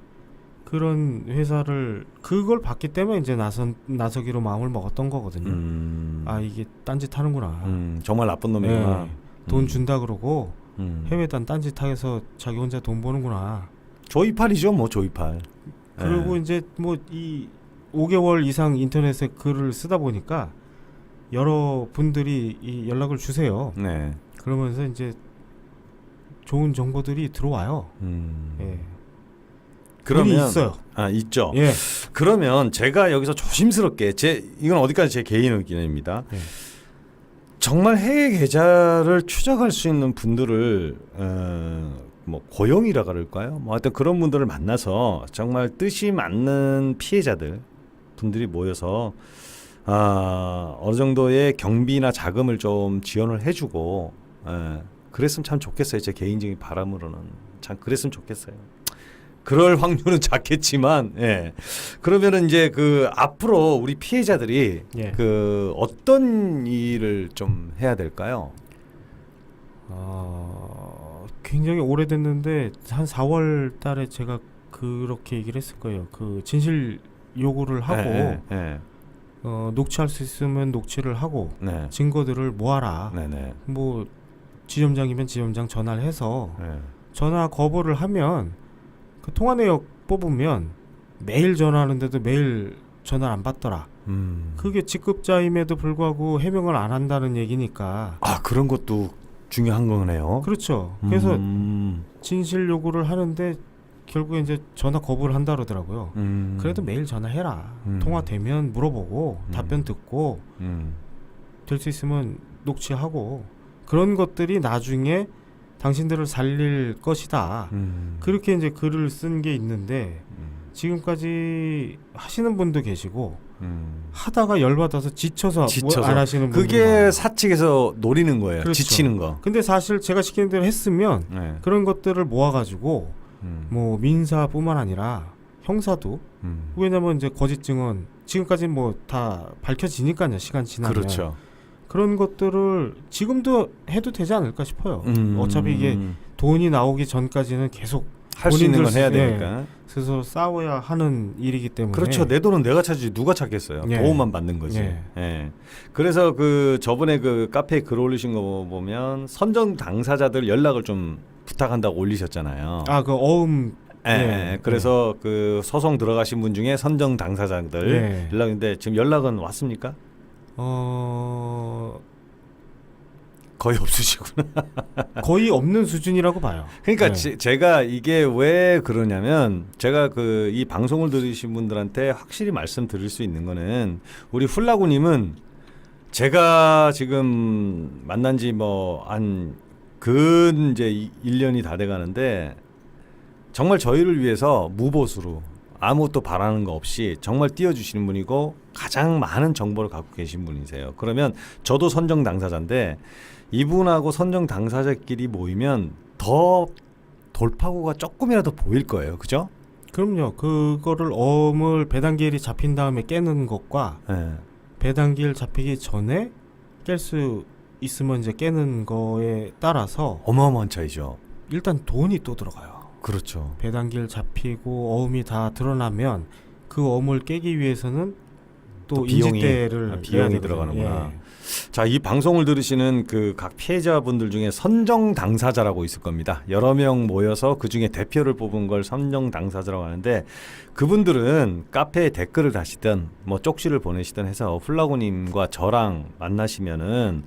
그런 회사를 그걸 봤기 때문에 이제 나서기로 마음을 먹었던 거거든요. 아 이게 딴짓 하는구나. 정말 나쁜 놈이구나. 예. 돈 준다 그러고 해외단 딴짓 하면서 자기 혼자 돈 버는구나. 조이팔이죠, 뭐 조이팔. 그리고 예. 이제 뭐 이 5개월 이상 인터넷에 글을 쓰다 보니까 여러 분들이 이 연락을 주세요. 네. 그러면서 이제 좋은 정보들이 들어와요. 예. 그러면 돈이 있어요. 있죠. 예. 그러면 제가 여기서 조심스럽게 이건 어디까지 제 개인 의견입니다. 예. 정말 해외 계좌를 추적할 수 있는 분들을 뭐 고용이라 그럴까요? 뭐 하여튼 그런 분들을 만나서 정말 뜻이 맞는 피해자들 분들이 모여서 어느 정도의 경비나 자금을 좀 지원을 해주고 그랬으면 참 좋겠어요. 제 개인적인 바람으로는 참 그랬으면 좋겠어요. 그럴 확률은 작겠지만, 예. 그러면은 이제 그 앞으로 우리 피해자들이 예. 그 어떤 일을 좀 해야 될까요? 굉장히 오래됐는데 한 4월 달에 제가 그렇게 얘기를 했을 거예요. 그 진실 요구를 하고 예. 녹취할 수 있으면 녹취를 하고 네. 증거들을 모아라. 네네. 뭐 지점장이면 지점장 전화를 해서 네. 전화 거부를 하면 그 통화 내역 뽑으면 매일 전화하는데도 매일 전화를 안 받더라. 그게 직급자임에도 불구하고 해명을 안 한다는 얘기니까. 그런 것도 중요한 거네요. 그렇죠. 그래서 진실 요구를 하는데 결국에 이제 전화 거부를 한다 그러더라고요. 그래도 매일 전화해라. 통화되면 물어보고 답변 듣고 될 수 있으면 녹취하고 그런 것들이 나중에 당신들을 살릴 것이다. 그렇게 이제 글을 쓴 게 있는데 지금까지 하시는 분도 계시고 하다가 열받아서 지쳐서 안 하시는 분도 그게 많아요. 사측에서 노리는 거예요. 그렇죠. 지치는 거. 근데 사실 제가 시키는 대로 했으면 네. 그런 것들을 모아가지고 뭐 민사뿐만 아니라 형사도 왜냐면 이제 거짓 증언 지금까지 뭐 다 밝혀지니까요. 시간 지나면 그렇죠. 그런 것들을 지금도 해도 되지 않을까 싶어요. 어차피 이게 돈이 나오기 전까지는 계속 할 수 있는 건 해야 본인들 되니까. 스스로 싸워야 하는 일이기 때문에 그렇죠. 내 돈은 내가 찾지 누가 찾겠어요. 예. 도움만 받는 거지. 예. 예. 그래서 그 저번에 그 카페에 글 올리신 거 보면 선정 당사자들 연락을 좀 부탁한다고 올리셨잖아요. 그 어음 예. 예. 그래서 그 소송 들어가신 분 중에 선정 당사자들 예. 연락인데 지금 연락은 왔습니까? 거의 없으시구나. 거의 없는 수준이라고 봐요. 그러니까 네. 제가 이게 왜 그러냐면 제가 그 이 방송을 들으신 분들한테 확실히 말씀드릴 수 있는 거는 우리 훌라구님은 제가 지금 만난 지 뭐 한 근 이제 1년이 다 돼 가는데 정말 저희를 위해서 무보수로 아무것도 바라는 거 없이 정말 띄워주시는 분이고 가장 많은 정보를 갖고 계신 분이세요. 그러면 저도 선정 당사자인데 이분하고 선정 당사자끼리 모이면 더 돌파구가 조금이라도 보일 거예요. 그죠? 그럼요. 그거를 어음을 배당기일이 잡힌 다음에 깨는 것과 네. 배당기일 잡히기 전에 깰 수 있으면 이제 깨는 거에 따라서 어마어마한 차이죠. 일단 돈이 또 들어가요. 그렇죠. 배당기일 잡히고 어음이 다 드러나면 그 어음을 깨기 위해서는 또 인지대를 비용이 내야 들어가는구나. 예. 자, 이 방송을 들으시는 그 각 피해자분들 중에 선정 당사자라고 있을 겁니다. 여러 명 모여서 그 중에 대표를 뽑은 걸 선정 당사자라고 하는데 그분들은 카페에 댓글을 다시든 뭐 쪽지를 보내시든 해서 훌라구님과 저랑 만나시면은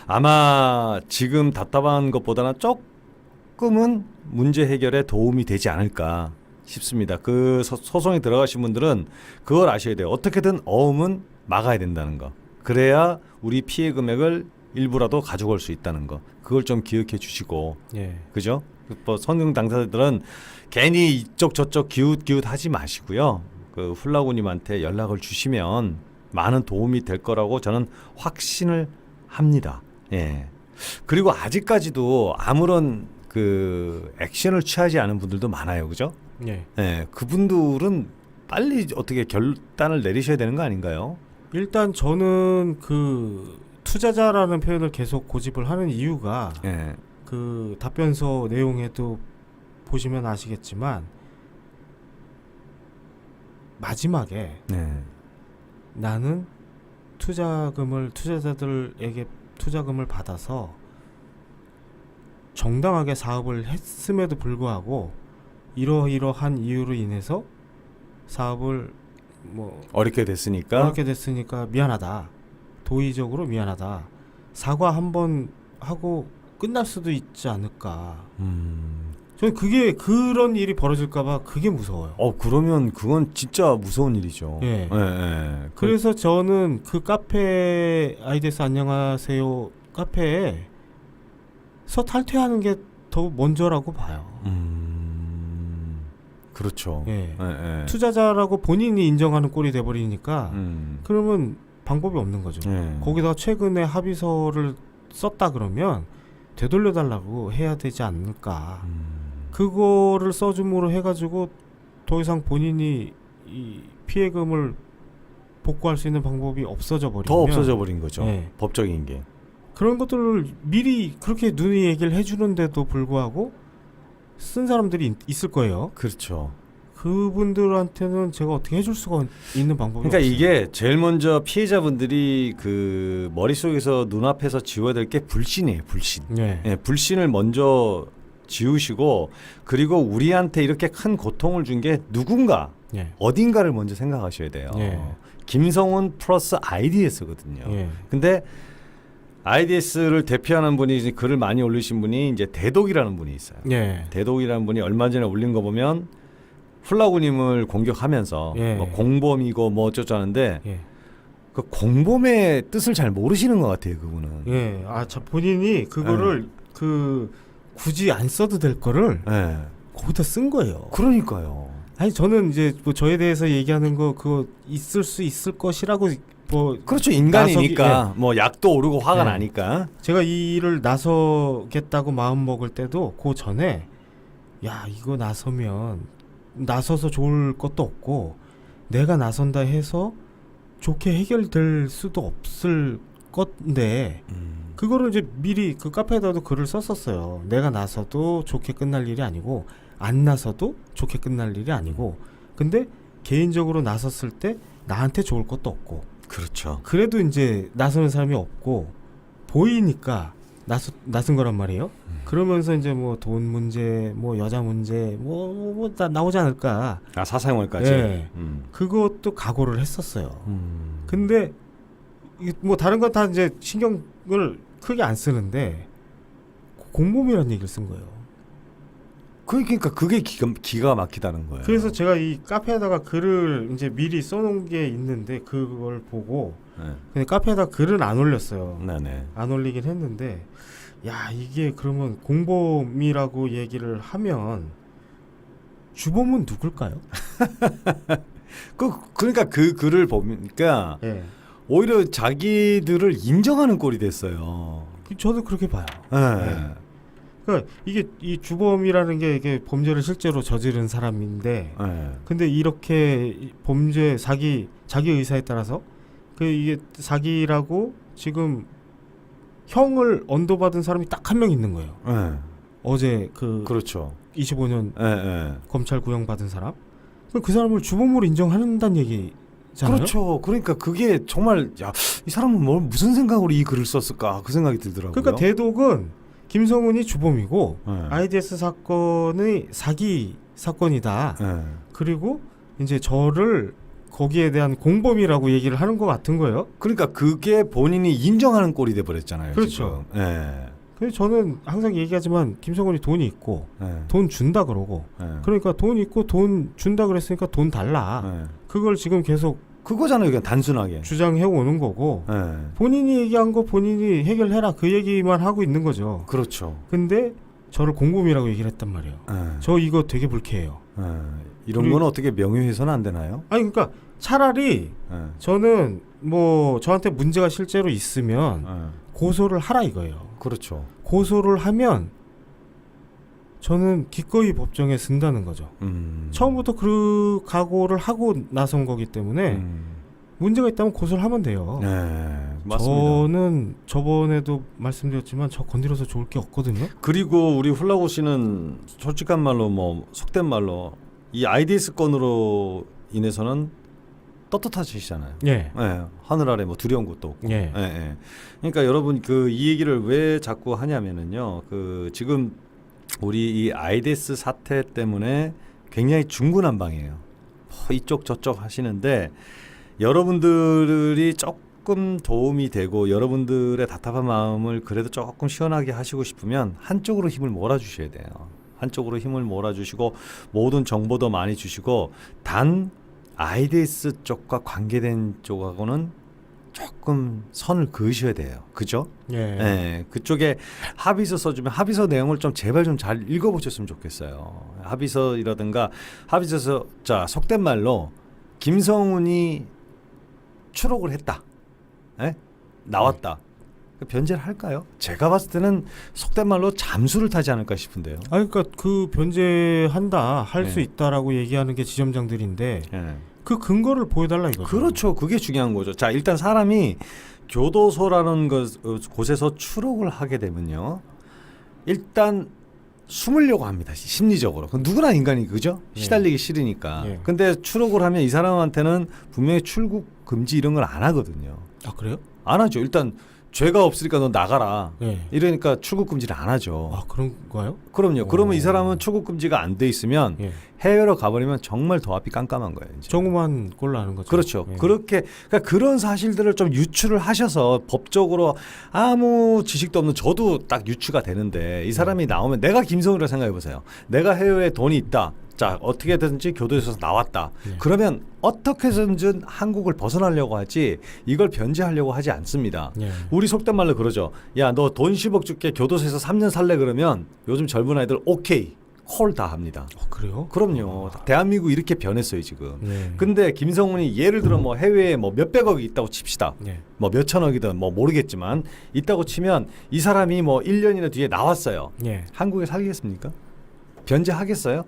아마 지금 답답한 것보다는 조금은 문제 해결에 도움이 되지 않을까 싶습니다. 그 소송에 들어가신 분들은 그걸 아셔야 돼요. 어떻게든 어음은 막아야 된다는 거. 그래야 우리 피해 금액을 일부라도 가져갈 수 있다는 거. 그걸 좀 기억해 주시고. 예. 그죠? 뭐 선정 당사자들은 괜히 이쪽 저쪽 기웃기웃 하지 마시고요. 그 훌라구님한테 연락을 주시면 많은 도움이 될 거라고 저는 확신을 합니다. 예. 그리고 아직까지도 아무런 그 액션을 취하지 않은 분들도 많아요, 그죠? 예. 네, 그분들은 빨리 어떻게 결단을 내리셔야 되는 거 아닌가요? 일단 저는 그 투자자라는 표현을 계속 고집을 하는 이유가 예. 그 답변서 내용에도 보시면 아시겠지만 마지막에 네. 나는 투자자들에게 투자금을 받아서 정당하게 사업을 했음에도 불구하고 이러이러한 이유로 인해서 사업을 뭐 어렵게 됐으니까. 그렇게 됐으니까 미안하다. 도의적으로 미안하다. 사과 한번 하고 끝날 수도 있지 않을까. 저는 그게 그런 일이 벌어질까봐 그게 무서워요. 그러면 그건 진짜 무서운 일이죠. 예. 예. 그래서 저는 그 카페 IDS 안녕하세요 카페에서 탈퇴하는 게 더 먼저라고 봐요. 그렇죠. 예. 예. 투자자라고 본인이 인정하는 꼴이 돼버리니까 그러면 방법이 없는 거죠. 예. 거기다가 최근에 합의서를 썼다 그러면 되돌려달라고 해야 되지 않을까. 그거를 써줌으로 해가지고 더 이상 본인이 이 피해금을 복구할 수 있는 방법이 없어져 버리면 더 없어져 버린 거죠. 예. 법적인 게. 그런 것들을 미리 그렇게 누이 얘기를 해주는데도 불구하고 쓴 사람들이 있을 거예요. 그렇죠. 그분들한테는 제가 어떻게 해줄 수가 있는 방법이 그러니까 없어요. 이게 제일 먼저 피해자분들이 그 머릿속에서 눈앞에서 지워야 될 게 불신이에요. 불신. 예. 예, 불신을 먼저 지우시고 그리고 우리한테 이렇게 큰 고통을 준 게 누군가 예. 어딘가를 먼저 생각하셔야 돼요. 예. 김성훈 플러스 IDS거든요. 예. 근데 IDS를 대표하는 분이 이제 글을 많이 올리신 분이 이제 대독이라는 분이 있어요. 예. 대독이라는 분이 얼마 전에 올린 거 보면 훌라구님을 공격하면서 예. 뭐 공범이고 뭐 어쩌자는데 예. 그 공범의 뜻을 잘 모르시는 것 같아요, 그분은. 예. 저 본인이 그거를 그 굳이 안 써도 될 거를 예. 거기다 쓴 거예요. 그러니까요. 아니 저는 이제 뭐 저에 대해서 얘기하는 거 그거 있을 수 있을 것이라고 뭐 그렇죠. 인간이니까 뭐 약도 오르고 화가 예. 나니까. 제가 이 일을 나서겠다고 마음 먹을 때도 그 전에 야 이거 나서서 좋을 것도 없고 내가 나선다 해서 좋게 해결될 수도 없을 건데 그거를 이제 미리 그 카페에다도 글을 썼었어요. 내가 나서도 좋게 끝날 일이 아니고 안 나서도 좋게 끝날 일이 아니고 근데 개인적으로 나섰을 때 나한테 좋을 것도 없고 그렇죠. 그래도 이제 나서는 사람이 없고 보이니까 나선 거란 말이에요. 그러면서 이제 뭐 돈 문제, 뭐 여자 문제, 뭐 다 나오지 않을까. 사사용을까지. 예. 그것도 각오를 했었어요. 근데 뭐 다른 건 다 이제 신경을 크게 안 쓰는데 공범이라는 얘기를 쓴 거예요. 그러니까 그게 기가 막히다는 거예요. 그래서 제가 이 카페에다가 글을 이제 미리 써놓은 게 있는데 그걸 보고 근데 카페에다 글은 안 올렸어요. 네네. 안 올리긴 했는데 야 이게 그러면 공범이라고 얘기를 하면 주범은 누굴까요? 그러니까 그 글을 보니까 예. 오히려 자기들을 인정하는 꼴이 됐어요. 저도 그렇게 봐요. 네. 그러니까 이게 이 주범이라는 게 이게 범죄를 실제로 저지른 사람인데 네. 근데 이렇게 범죄 자기 의사에 따라서 그 이게 사기라고 지금 형을 언도받은 사람이 딱 한 명 있는 거예요. 네. 어제 그렇죠. 25년 네. 검찰 구형 받은 사람 그 사람을 주범으로 인정한다는 얘기잖아요. 그렇죠. 그러니까 그게 정말 이 사람은 무슨 생각으로 이 글을 썼을까 그 생각이 들더라고요. 그러니까 대독은 김성훈이 주범이고 네. IDS 사건의 사기 사건이다. 네. 그리고 이제 저를 거기에 대한 공범이라고 얘기를 하는 것 같은 거예요. 그러니까 그게 본인이 인정하는 꼴이 돼 버렸잖아요. 그렇죠. 지금. 네. 그래서 저는 항상 얘기하지만 김성훈이 돈이 있고 네. 돈 준다 그러고 네. 그러니까 돈 있고 돈 준다 그랬으니까 돈 달라. 네. 그걸 지금 계속 그거잖아요. 그냥 단순하게. 주장해 오는 거고 네. 본인이 얘기한 거 본인이 해결해라 그 얘기만 하고 있는 거죠. 그렇죠. 근데 저를 공범이라고 얘기를 했단 말이에요. 네. 저 이거 되게 불쾌해요. 네. 이런 건 어떻게 명예훼손 안 되나요? 아니 그러니까 차라리 네. 저는 뭐 저한테 문제가 실제로 있으면 네. 고소를 하라 이거예요. 그렇죠. 고소를 하면 저는 기꺼이 법정에 쓴다는 거죠. 처음부터 그 각오를 하고 나선 거기 때문에 문제가 있다면 고소를 하면 돼요. 네, 맞습니다. 저는 저번에도 말씀드렸지만 저 건드려서 좋을 게 없거든요. 그리고 우리 훌라고 씨는 솔직한 말로 뭐 속된 말로 이 IDS 건으로 인해서는 떳떳하시잖아요. 예. 예, 하늘 아래 뭐 두려운 것도 없고. 예. 예, 예. 그러니까 여러분 그 이 얘기를 왜 자꾸 하냐면은요. 그 지금 우리 이 IDS 사태 때문에 굉장히 중구난방이에요. 뭐 이쪽 저쪽 하시는데 여러분들이 조금 도움이 되고 여러분들의 답답한 마음을 그래도 조금 시원하게 하시고 싶으면 한쪽으로 힘을 몰아주셔야 돼요. 한쪽으로 힘을 몰아주시고 모든 정보도 많이 주시고 단 IDS 쪽과 관계된 쪽하고는 조금 선을 그으셔야 돼요. 그죠? 예. 예, 그쪽에 합의서 써주면 합의서 내용을 좀 제발 좀 잘 읽어보셨으면 좋겠어요. 합의서라든가 합의서에서 자 속된 말로 김성훈이 추록을 했다. 예? 나왔다. 변제를 할까요? 제가 봤을 때는 속된 말로 잠수를 타지 않을까 싶은데요. 아 그러니까 그 변제한다 할 수 네. 있다라고 얘기하는 게 지점장들인데 예. 그 근거를 보여달라 이거죠. 그렇죠. 그게 중요한 거죠. 자, 일단 사람이 교도소라는 곳에서 추록을 하게 되면요. 일단 숨으려고 합니다. 심리적으로. 그건 누구나 인간이 그죠? 예. 시달리기 싫으니까. 예. 근데 추록을 하면 이 사람한테는 분명히 출국 금지 이런 걸 안 하거든요. 아 그래요? 안 하죠. 일단 죄가 없으니까 너 나가라. 예. 이러니까 출국 금지를 안 하죠. 아 그런가요? 그럼요. 그러면 이 오. 사람은 출국 금지가 안 돼 있으면 예. 해외로 가버리면 정말 더 앞이 깜깜한 거예요. 이제. 정우만 꼴 나는 거죠. 그렇죠. 예. 그렇게 그러니까 그런 사실들을 좀 유추를 하셔서 법적으로 아무 지식도 없는 저도 딱 유추가 되는데 이 사람이 나오면 내가 김성우라 생각해 보세요. 내가 해외에 돈이 있다. 자 어떻게든지 교도소에서 나왔다. 예. 그러면 어떻게 해서든 한국을 벗어나려고 하지 이걸 변제하려고 하지 않습니다. 예. 우리 속된 말로 그러죠. 야 너 돈 10억 줄게 교도소에서 3년 살래 그러면 요즘 젊은 아이들 오케이 콜 다 합니다. 그래요? 그럼요. 대한민국 이렇게 변했어요 지금. 예. 근데 김성훈이 예를 들어 뭐 해외에 뭐 몇백억이 있다고 칩시다. 예. 뭐 몇천억이든 뭐 모르겠지만 있다고 치면 이 사람이 뭐 1년이나 뒤에 나왔어요. 예. 한국에 살겠습니까? 변제하겠어요?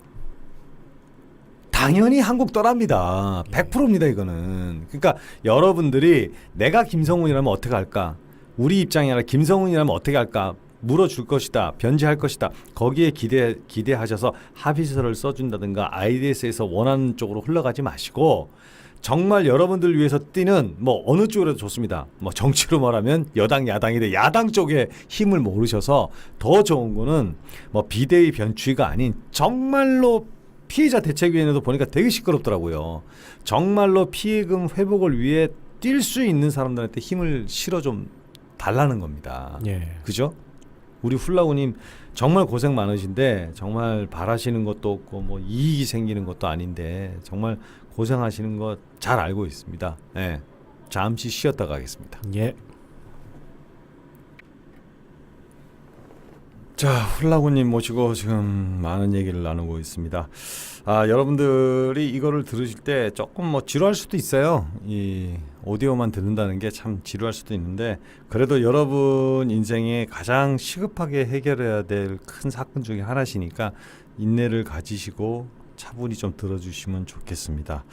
당연히 한국 떠납니다. 100%입니다 이거는. 그러니까 여러분들이 내가 김성훈이라면 어떻게 할까? 우리 입장이 아니라 김성훈이라면 어떻게 할까? 물어줄 것이다. 변제할 것이다. 거기에 기대하셔서 합의서를 써준다든가 IDS에서 원하는 쪽으로 흘러가지 마시고 정말 여러분들 위해서 뛰는 뭐 어느 쪽으로도 좋습니다. 뭐 정치로 말하면 여당 야당인데 야당 쪽에 힘을 모르셔서 더 좋은 거는 뭐 비대위 변추위가 아닌 정말로 피해자 대책위원회도 보니까 되게 시끄럽더라고요. 정말로 피해금 회복을 위해 뛸 수 있는 사람들한테 힘을 실어 좀 달라는 겁니다. 예. 그죠? 우리 훌라우님 정말 고생 많으신데 정말 바라시는 것도 없고 뭐 이익이 생기는 것도 아닌데 정말 고생하시는 거 잘 알고 있습니다. 예. 잠시 쉬었다 가겠습니다. 예. 자, 훌라구님 모시고 지금 많은 얘기를 나누고 있습니다. 아, 여러분들이 이거를 들으실 때 조금 뭐 지루할 수도 있어요. 이 오디오만 듣는다는 게 참 지루할 수도 있는데 그래도 여러분 인생에 가장 시급하게 해결해야 될 큰 사건 중에 하나시니까 인내를 가지시고 차분히 좀 들어주시면 좋겠습니다.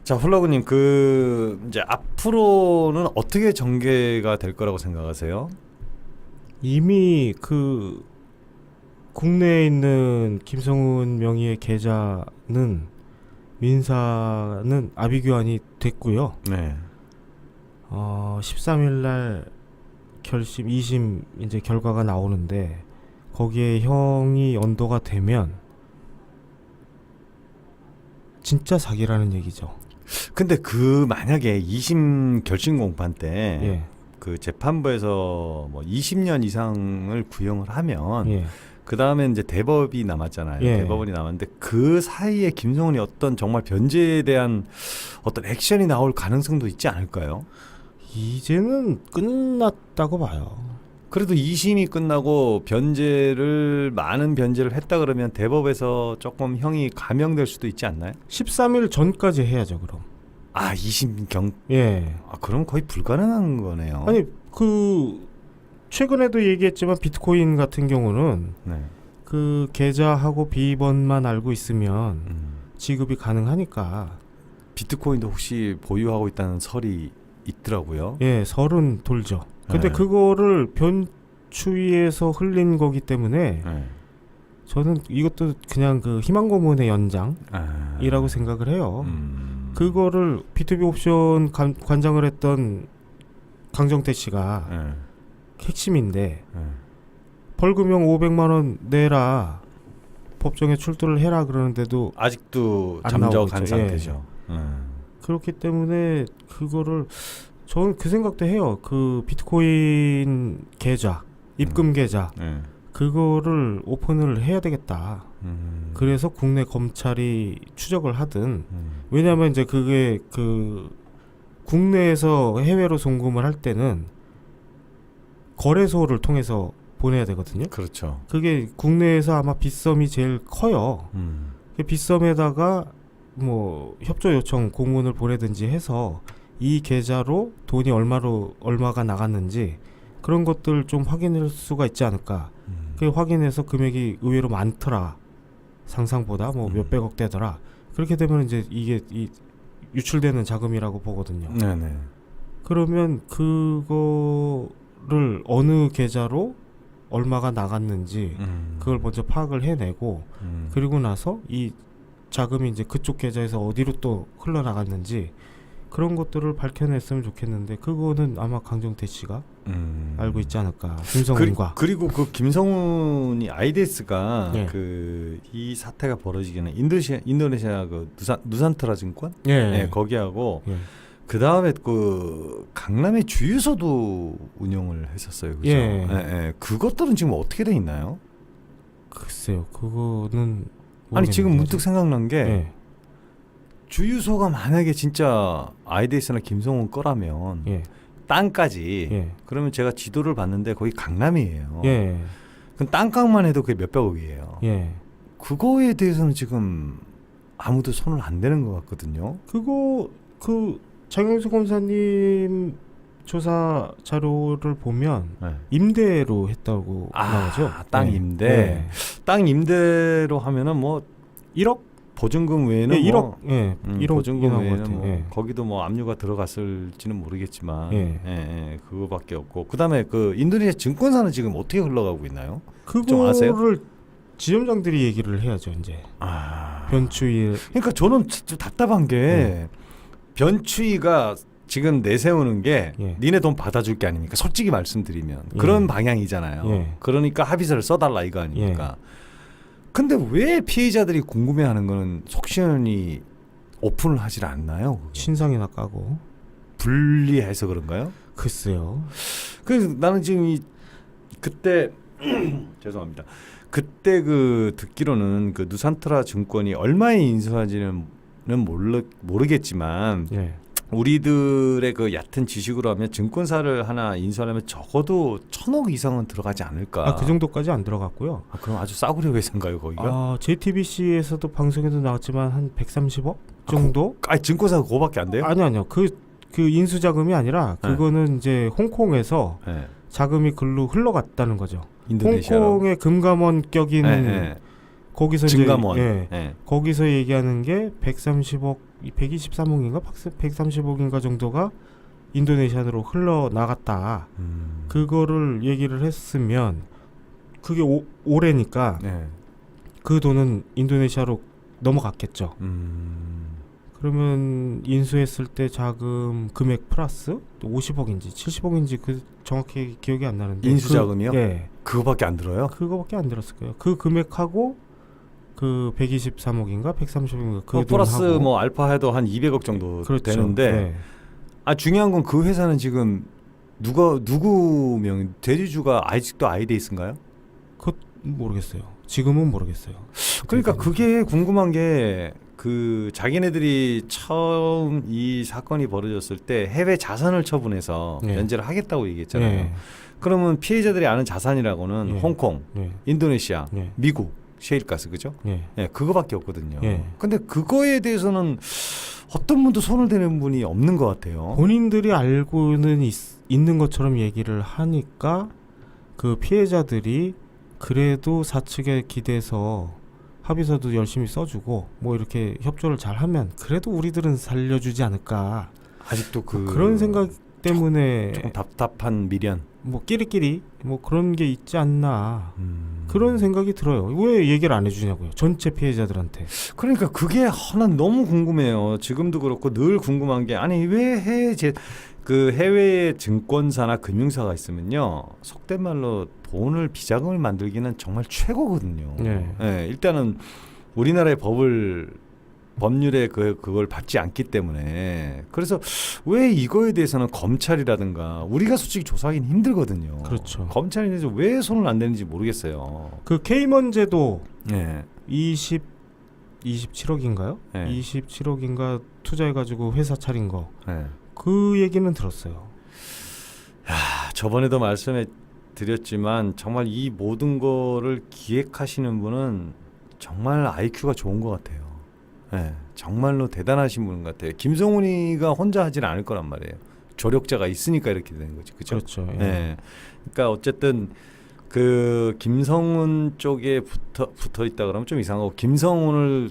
자, 훌라구님 그 이제 앞으로는 어떻게 전개가 될 거라고 생각하세요? 이미 그 국내에 있는 김성훈 명의의 계좌는 민사는 압의교환이 됐고요. 네. 13일 날 결심 2심 이제 결과가 나오는데 거기에 형이 연도가 되면 진짜 사기라는 얘기죠. 근데 그 만약에 2심 결심 공판 때 예. 그 재판부에서 뭐 20년 이상을 구형을 하면 예. 그 다음에 이제 대법이 남았잖아요. 예. 대법원이 남았는데 그 사이에 김성훈이 어떤 정말 변제에 대한 어떤 액션이 나올 가능성도 있지 않을까요? 이제는 끝났다고 봐요. 그래도 2심이 끝나고 많은 변제를 했다 그러면 대법에서 조금 형이 감형될 수도 있지 않나요? 13일 전까지 해야죠, 그럼. 아, 2심 예. 그럼 거의 불가능한 거네요. 아니 그 최근에도 얘기했지만 비트코인 같은 경우는 네. 그 계좌하고 비번만 알고 있으면 지급이 가능하니까. 비트코인도 혹시 보유하고 있다는 설이 있더라고요. 예, 설은 돌죠. 근데 네. 그거를 변추위에서 흘린 거기 때문에 네. 저는 이것도 그냥 그 희망 고문의 연장이라고 아. 생각을 해요. 그거를 B2B 옵션 관장을 했던 강정태 씨가 네. 핵심인데 네. 벌금형 500만 원 내라, 법정에 출두를 해라 그러는데도 아직도 안 잠적한 나오고 있죠. 상태죠. 그렇기 때문에 그거를 저는 그 생각도 해요. 그 비트코인 계좌, 입금 계좌 네. 그거를 오픈을 해야 되겠다. 그래서 국내 검찰이 추적을 하든, 왜냐하면 이제 그게 그 국내에서 해외로 송금을 할 때는 거래소를 통해서 보내야 되거든요. 그렇죠. 그게 국내에서 아마 빗썸이 제일 커요. 그 빗썸에다가 뭐 협조 요청 공문을 보내든지 해서 이 계좌로 돈이 얼마가 나갔는지 그런 것들 좀 확인할 수가 있지 않을까. 그 확인해서 금액이 의외로 많더라. 상상보다 뭐 몇백억 되더라. 그렇게 되면 이제 이게 유출되는 자금이라고 보거든요. 네네. 그러면 그거를 어느 계좌로 얼마가 나갔는지 그걸 먼저 파악을 해내고, 그리고 나서 이 자금이 이제 그쪽 계좌에서 어디로 또 흘러나갔는지 그런 것들을 밝혀냈으면 좋겠는데, 그거는 아마 강정태 씨가 알고 있지 않을까. 김성훈과 그리고 그 김성훈이 IDS가 예. 그 이 사태가 벌어지기 전에 인도네시아 그 누산트라 증권 예. 네, 거기하고 예. 그 다음에 그 강남의 주유소도 운영을 했었어요. 그죠? 예. 예, 예. 그것들은 지금 어떻게 돼 있나요? 글쎄요, 그거는 아니 지금 모르겠는데 문득 아직. 생각난 게 예. 주유소가 만약에 진짜 IDS나 김성훈 거라면 예. 땅까지 예. 그러면 제가 지도를 봤는데 거기 강남이에요. 예. 그럼 땅값만 해도 그게 몇백억이에요. 예. 그거에 대해서는 지금 아무도 손을 안 대는 것 같거든요. 그거 그 장영수 검사님 조사 자료를 보면 네. 임대로 했다고 나오죠. 땅 예. 임대. 예. 땅 임대로 하면은 뭐 1억? 보증금 외에는 예, 1억. 뭐 예. 1억 보증금 나온 것 외에는 같아요. 뭐 예. 거기도 뭐 압류가 들어갔을지는 모르겠지만 예. 예, 그거밖에 없고 그다음에 그 인도네시아 증권사는 지금 어떻게 흘러가고 있나요? 좀 아세요? 그거를 지점장들이 얘기를 해야죠, 이제. 변추일. 그러니까 저는 좀 답답한 게 변추위가 지금 내세우는 게 예. 니네 돈 받아줄 게 아닙니까? 솔직히 말씀드리면 예. 그런 방향이잖아요. 예. 그러니까 합의서를 써달라 이거 아닙니까? 근데 왜 피해자들이 궁금해하는 거는 속 시원히 오픈을 하질 않나요? 그게? 신상이나 까고. 불리해서 그런가요? 글쎄요. 그래서 나는 지금 그때 죄송합니다. 그때 그 듣기로는 그 누산트라 증권이 얼마에 인수한지는 모르겠지만 예. 우리들의 그 얕은 지식으로 하면 증권사를 하나 인수하려면 적어도 1,000억 이상은 들어가지 않을까. 그 정도까지 안 들어갔고요. 그럼 아주 싸구려 회사인가요 거기가? JTBC에서도 방송에도 나왔지만 한 130억 정도? 증권사가 그거밖에 안 돼요? 아니요. 그 인수 자금이 아니라 그거는 이제 홍콩에서 네. 자금이 글로 흘러갔다는 거죠. 인도네시아로. 홍콩의 금감원격인 거기서 증감원. 이제 네. 거기서 얘기하는 게 130억, 123억인가 130억인가 정도가 인도네시아로 흘러나갔다. 그거를 얘기를 했으면 그게 올해니까 네. 그 돈은 인도네시아로 넘어갔겠죠. 그러면 인수했을 때 자금 금액 플러스 50억인지 70억인지 그 정확히 기억이 안 나는데 인수 자금이요? 네. 그거밖에 안 들어요? 그거밖에 안 들었을 거예요. 그 금액하고 그 123억인가 130억인가 그 플러스 돈하고 뭐 알파 해도 한 200억 정도 그렇죠. 되는데 중요한 건 그 회사는 지금 누구 명 대주주가 아직도 아이데이스인가요? 그것 모르겠어요. 지금은 모르겠어요. 그러니까 그게 궁금한 게 그 자기네들이 처음 이 사건이 벌어졌을 때 해외 자산을 처분해서 면제를 하겠다고 얘기했잖아요. 그러면 피해자들이 아는 자산이라고는 홍콩, 인도네시아, 미국, 셰일가스 그죠? 그거밖에 없거든요. 근데 그거에 대해서는 어떤 분도 손을 대는 분이 없는 것 같아요. 본인들이 알고는 있는 것처럼 얘기를 하니까 그 피해자들이 그래도 사측에 기대서 합의서도 열심히 써주고 뭐 이렇게 협조를 잘하면 그래도 우리들은 살려주지 않을까. 아직도 그런 생각 때문에 조금 답답한 미련. 뭐 끼리끼리 뭐 그런 게 있지 않나. 그런 생각이 들어요. 왜 얘기를 안 해주냐고요. 전체 피해자들한테. 그러니까 그게 난 너무 궁금해요. 지금도 그렇고 늘 궁금한 게 아니 왜 해외에 증권사나 금융사가 있으면요 속된 말로 돈을 비자금을 만들기는 정말 최고거든요. 네. 네, 일단은 우리나라의 법률에 그걸 받지 않기 때문에 그래서 왜 이거에 대해서는 검찰이라든가 우리가 솔직히 조사하기는 힘들거든요. 그렇죠. 검찰에 대해서 왜 손을 안 대는지 모르겠어요. 그 케이먼제도 네. 27억인가요? 네. 27억인가 투자해가지고 회사 차린 거. 네. 그 얘기는 들었어요. 저번에도 말씀해 드렸지만 정말 이 모든 거를 기획하시는 분은 정말 IQ가 좋은 것 같아요. 네, 정말로 대단하신 분 같아요. 김성훈이가 혼자 하지는 않을 거란 말이에요. 조력자가 있으니까 이렇게 되는 거지, 그렇죠? 그렇죠. 예. 네, 그러니까 어쨌든 그 김성훈 쪽에 붙어 있다 그러면 좀 이상하고 김성훈을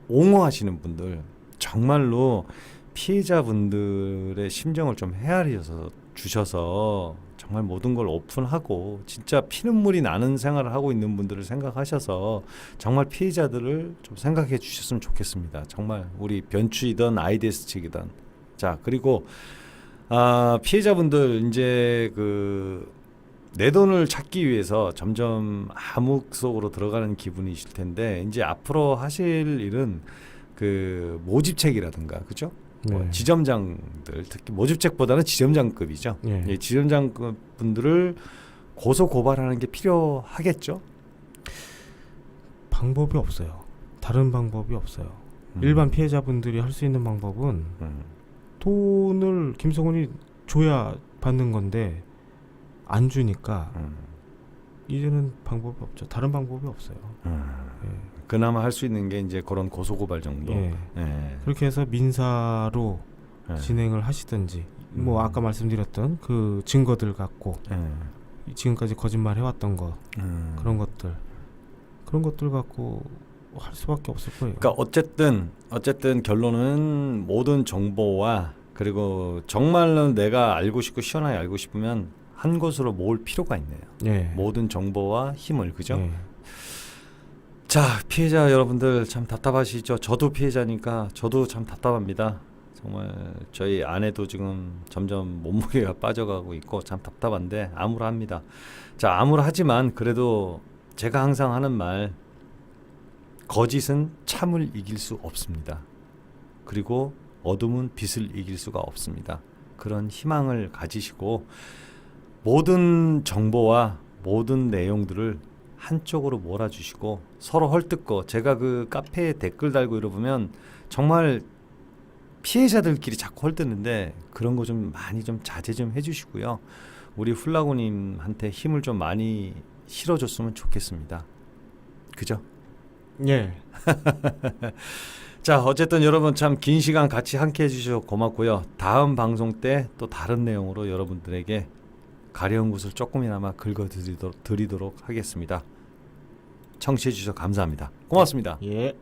옹호하시는 분들 정말로 피해자분들의 심정을 좀 헤아리셔서 주셔서 정말 모든 걸 오픈하고 진짜 피눈물이 나는 생활을 하고 있는 분들을 생각하셔서 정말 피해자들을 좀 생각해 주셨으면 좋겠습니다. 정말 우리 변추이든 아이데스 측이든. 자, 그리고 피해자분들 이제 내 돈을 찾기 위해서 점점 암흑 속으로 들어가는 기분이실 텐데 이제 앞으로 하실 일은 모집책이라든가 그죠? 네. 지점장들 특히 모집책보다는 지점장급이죠. 네. 예, 지점장급 분들을 고소 고발하는 게 필요하겠죠. 방법이 없어요. 다른 방법이 없어요. 일반 피해자분들이 할 수 있는 방법은 돈을 김성훈이 줘야 받는 건데 안 주니까 이제는 방법이 없죠. 다른 방법이 없어요. 예. 그나마 할 수 있는 게 이제 그런 고소 고발 정도. 예. 예. 그렇게 해서 민사로 예. 진행을 하시든지 뭐 아까 말씀드렸던 그 증거들 갖고 지금까지 거짓말 해왔던 거 그런 것들 갖고 할 수밖에 없을 거예요. 그러니까 어쨌든 결론은 모든 정보와 그리고 정말로 내가 알고 싶고 시원하게 알고 싶으면 한 곳으로 모을 필요가 있네요. 예. 모든 정보와 힘을 그죠? 예. 자, 피해자 여러분들 참 답답하시죠? 저도 피해자니까 저도 참 답답합니다. 정말 저희 아내도 지금 점점 몸무게가 빠져가고 있고 참 답답한데 암울합니다. 자, 암울하지만 그래도 제가 항상 하는 말 거짓은 참을 이길 수 없습니다. 그리고 어둠은 빛을 이길 수가 없습니다. 그런 희망을 가지시고 모든 정보와 모든 내용들을 한쪽으로 몰아주시고 서로 헐뜯고 제가 그 카페에 댓글 달고 이러보면 정말 피해자들끼리 자꾸 헐뜯는데 그런 거 좀 많이 좀 자제 좀 해주시고요. 우리 훌라고님한테 힘을 좀 많이 실어줬으면 좋겠습니다. 그죠? 예. 자, 어쨌든 여러분 참 긴 시간 같이 함께 해주셔서 고맙고요. 다음 방송 때 또 다른 내용으로 여러분들에게 가려운 곳을 조금이나마 긁어드리도록 하겠습니다. 청취해 주셔서 감사합니다. 고맙습니다. 예.